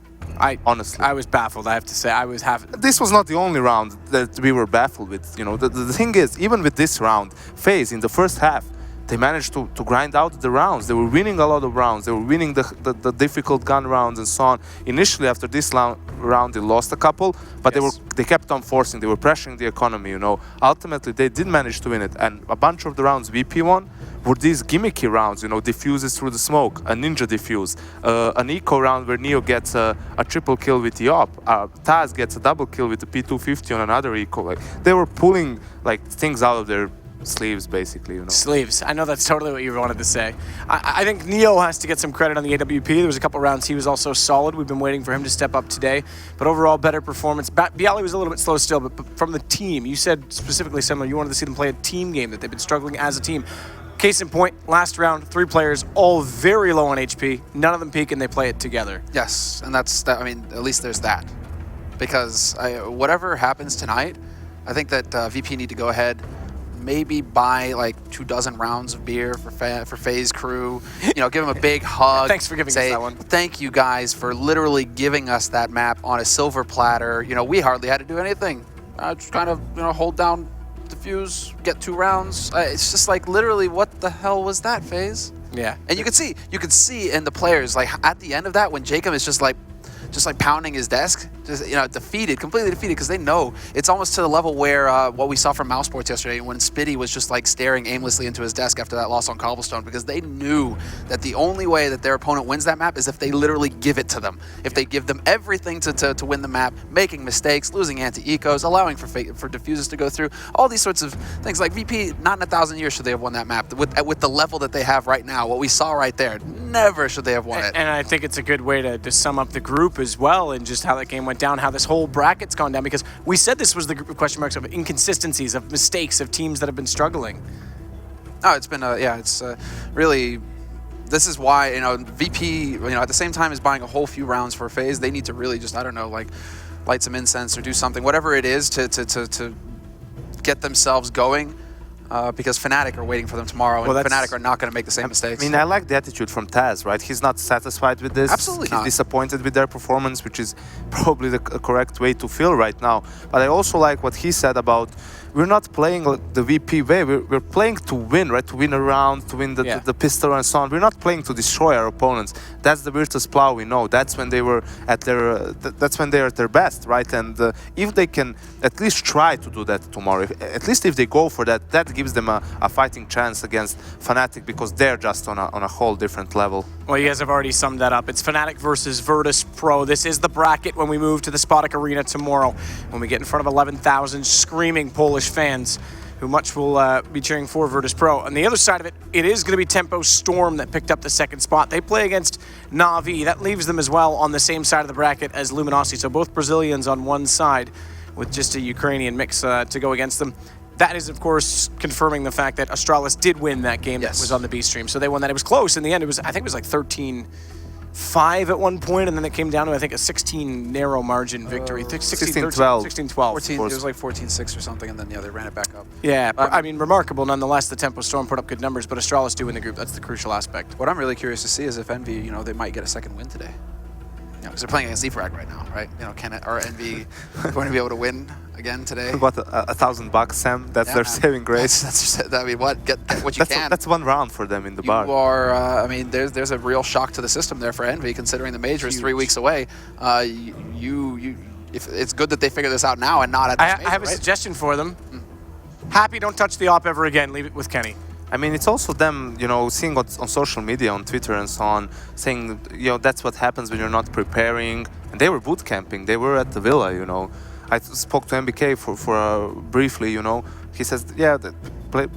Honestly, I was baffled. I have to say, I was half. This was not the only round that we were baffled with. You know, the thing is, even with this round, FaZe in the first half, they managed to grind out the rounds. They were winning a lot of rounds. They were winning the difficult gun rounds and so on. Initially, after this round, they lost a couple, but they kept on forcing. They were pressuring the economy. You know, ultimately they did manage to win it. And a bunch of the rounds VP won were these gimmicky rounds. You know, diffuses through the smoke, a ninja diffuse, an eco round where Neo gets a triple kill with the op. Taz gets a double kill with the P250 on another eco. Like, they were pulling like things out of their sleeves, basically, you know. Sleeves. I know that's totally what you wanted to say. I think Neo has to get some credit on the AWP. There was a couple rounds he was also solid. We've been waiting for him to step up today. But overall, better performance. Bialy was a little bit slow still, but from the team, you said specifically similar. You wanted to see them play a team game, that they've been struggling as a team. Case in point, last round, 3 players, all very low on HP. None of them peak, and they play it together. Yes, and that's that. I mean, at least there's that. Because whatever happens tonight, I think that VP need to go ahead, maybe buy like 24 rounds of beer for FaZe crew. You know, give them a big hug. Thanks for giving us that one. Thank you guys for literally giving us that map on a silver platter. You know, we hardly had to do anything. Just kind of, you know, hold down, defuse, get 2 rounds. It's just like literally, what the hell was that, FaZe? Yeah. And you could see in the players, like at the end of that, when Jacob is just like pounding his desk, just, you know, completely defeated, because they know it's almost to the level where what we saw from Mouse Sports yesterday when Spitty was just like staring aimlessly into his desk after that loss on Cobblestone, because they knew that the only way that their opponent wins that map is if they literally give it to them. If they give them everything to win the map, making mistakes, losing anti-ecos, allowing for diffuses to go through, all these sorts of things. Like VP, not in 1,000 years should they have won that map. With the level that they have right now, what we saw right there, never should they have won it. And I think it's a good way to sum up the group as well, and just how that game went down, how this whole bracket's gone down, because we said this was the group of question marks, of inconsistencies, of mistakes, of teams that have been struggling. Oh, it's been really, this is why, you know, VP, you know, at the same time as buying a whole few rounds for FaZe, they need to really just, I don't know, like light some incense or do something, whatever it is to get themselves going. Because Fnatic are waiting for them tomorrow, and Fnatic are not going to make the same mistakes. I mean, I like the attitude from Taz, right? He's not satisfied with this. Absolutely not. He's disappointed with their performance, which is probably the correct way to feel right now. But I also like what he said about, we're not playing the VP way. We're playing to win, right? To win a round, to win the pistol and so on. We're not playing to destroy our opponents. That's the Virtus.Pro we know. That's when they were at their. That's when they're at their best, right? And if they can at least try to do that tomorrow, at least if they go for that, that gives them a fighting chance against Fnatic, because they're just on a whole different level. Well, you guys have already summed that up. It's Fnatic versus Virtus.Pro. This is the bracket when we move to the Spodek Arena tomorrow, when we get in front of 11,000 screaming Polish fans who much will be cheering for Virtus.Pro. On the other side of it, it is going to be Tempo Storm that picked up the second spot. They play against Na'Vi. That leaves them as well on the same side of the bracket as Luminosity. So both Brazilians on one side with just a Ukrainian mix to go against them. That is, of course, confirming the fact that Astralis did win that game that was on the B stream. So they won that. It was close in the end. I think it was like 13-5 at one point, and then it came down to, I think, a 16 narrow margin victory. 16-12. 16-12. It was like 14-6 or something, and then they ran it back up. Yeah, I mean, remarkable nonetheless. The Tempo Storm put up good numbers, but Astralis do win the group. That's the crucial aspect. What I'm really curious to see is if Envy, you know, they might get a second win today. You know, because they're playing against Zfrag right now, right? You know, are Envy going to be able to win again today? What, $1,000, Sam? That's their saving grace. I mean, what? Get what you can. That's one round for them in the bar. You are, I mean, there's a real shock to the system there for Envy, considering the major is 3 weeks away. If it's good that they figure this out now and not at this major, I have a suggestion for them. Happy, don't touch the op ever again. Leave it with Kenny. I mean, it's also them, you know, seeing what's on social media, on Twitter and so on, saying, you know, that's what happens when you're not preparing. And they were boot camping. They were at the villa, you know. I spoke to MBK for briefly, you know. He says, yeah,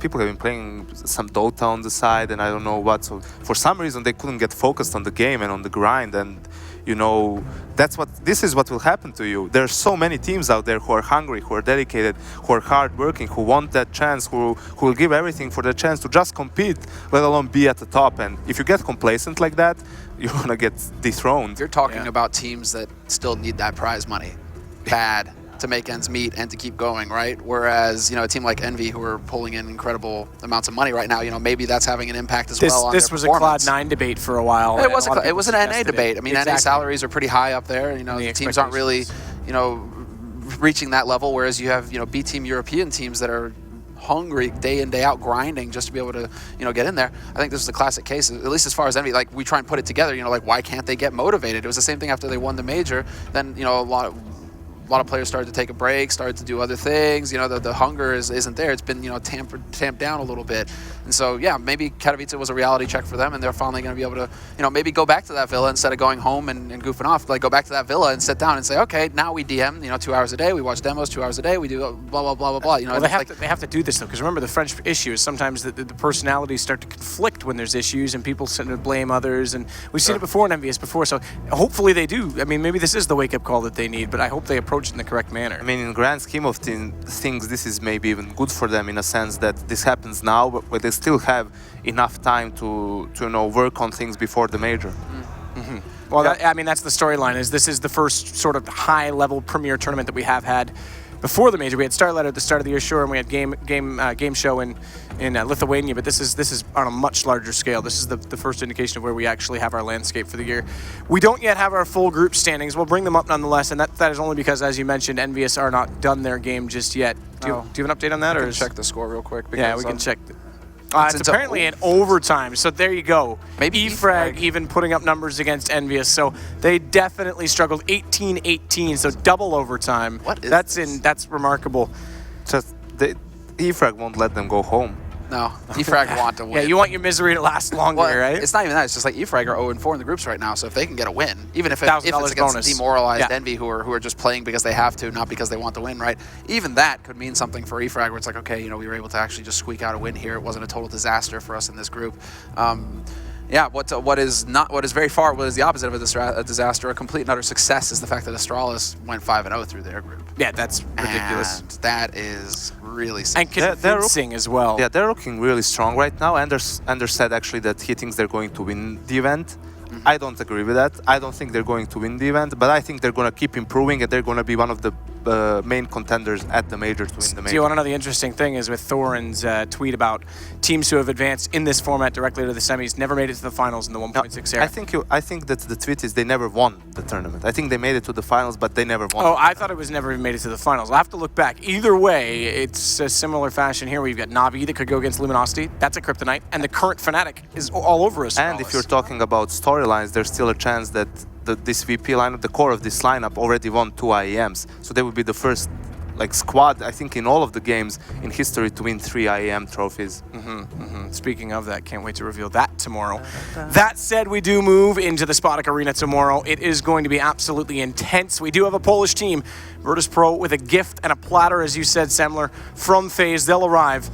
people have been playing some Dota on the side and I don't know what. So for some reason, they couldn't get focused on the game and on the grind. And, you know, this is what will happen to you. There are so many teams out there who are hungry, who are dedicated, who are hardworking, who want that chance, who will give everything for the chance to just compete, let alone be at the top. And if you get complacent like that, you're gonna get dethroned. You're talking about teams that still need that prize money bad to make ends meet and to keep going, right? Whereas, you know, a team like Envy, who are pulling in incredible amounts of money right now, you know, maybe that's having an impact as well on their This was a performance. Cloud9 debate for a while. It was an NA debate. I mean, Exactly. NA salaries are pretty high up there. You know, the teams aren't really, you know, reaching that level, whereas you have, you know, B-team European teams that are hungry day in, day out, grinding just to be able to, you know, get in there. I think this is a classic case, at least as far as Envy, like, we try and put it together, you know, like, why can't they get motivated? It was the same thing after they won the major. Then, you know, a lot of players started to take a break, started to do other things. You know, the hunger isn't there. It's been, you know, tamped down a little bit. And so, yeah, maybe Katowice was a reality check for them, and they're finally going to be able to, you know, maybe go back to that villa instead of going home and goofing off. Like, go back to that villa and sit down and say, okay, now we DM, you know, 2 hours a day. We watch demos 2 hours a day. We do blah, blah, blah, blah, blah. You know, well, they have to do this, though, because remember, the French issue is sometimes the personalities start to conflict when there's issues, and people tend to blame others. And we've seen it before in Envious before, so hopefully they do. I mean, maybe this is the wake-up call that they need, but I hope they approach it in the correct manner. I mean, in grand scheme of things, this is maybe even good for them in a sense that this happens now, but they still have enough time to you know, work on things before the major. Well, I mean, that's the storyline. This is the first sort of high-level premier tournament that we have had before the major. We had Starlight at the start of the year, sure, and we had game show in Lithuania, but this is on a much larger scale. This is the first indication of where we actually have our landscape for the year. We don't yet have our full group standings. We'll bring them up nonetheless, and that is only because, as you mentioned, Envious are not done their game just yet. Do you have an update on that? I can check the score real quick. Yeah, we can check. It's apparently in overtime, so there you go. Maybe eFrag even putting up numbers against Envious, so they definitely struggled. 18-18, so double overtime. That's remarkable. Just eFrag won't let them go home. No, eFrag want to win. Yeah, you want your misery to last longer, well, right? It's not even that. It's just like eFrag are 0-4 in the groups right now. So if they can get a win, even if it's $1,000 against bonus. demoralized Envy who are just playing because they have to, not because they want to win, right? Even that could mean something for eFrag, where it's like, okay, you know, we were able to actually just squeak out a win here. It wasn't a total disaster for us in this group. Yeah, what is very far, what is the opposite of a disaster, a complete and utter success, is the fact that Astralis went 5-0 through their group. Yeah, that's ridiculous. And that is really and convincing as well. Yeah, they're looking really strong right now. Anders said actually that he thinks they're going to win the event. I don't agree with that. I don't think they're going to win the event, but I think they're going to keep improving, and they're going to be one of the main contenders at the major to win the major. Do you want to know the interesting thing is with Thorin's tweet about teams who have advanced in this format directly to the semis never made it to the finals in the 1.6 era? I think that the tweet is they never won the tournament. I think they made it to the finals, but they never won. Oh, I thought it was never even made it to the finals. I'll have to look back. Either way, it's a similar fashion here where you've got Navi that could go against Luminosity. That's a Kryptonite. And the current Fnatic is all over us. And if you're talking about storylines, there's still a chance that this VP lineup, the core of this lineup, already won 2 IEMs. So they would be the first squad, I think, in all of the games in history to win 3 IEM trophies. Speaking of that, can't wait to reveal that tomorrow. That said, we do move into the Spodek Arena tomorrow. It is going to be absolutely intense. We do have a Polish team, Virtus.Pro, with a gift and a platter, as you said, Semler, from FaZe. They'll arrive.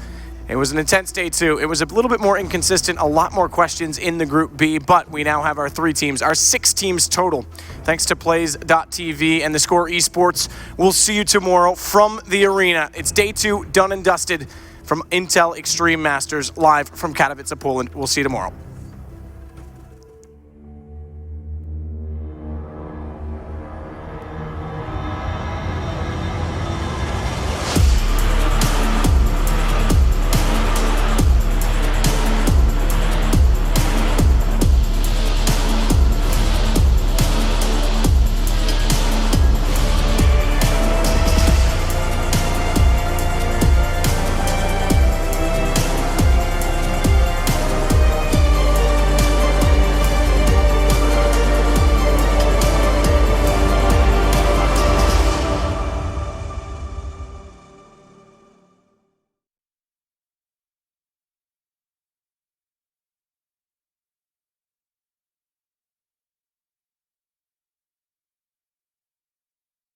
It was an intense day, too. It was a little bit more inconsistent, a lot more questions in the Group B, but we now have our 3 teams, our 6 teams total. Thanks to Plays.tv and the Score Esports. We'll see you tomorrow from the arena. It's day 2, done and dusted, from Intel Extreme Masters, live from Katowice, Poland. We'll see you tomorrow.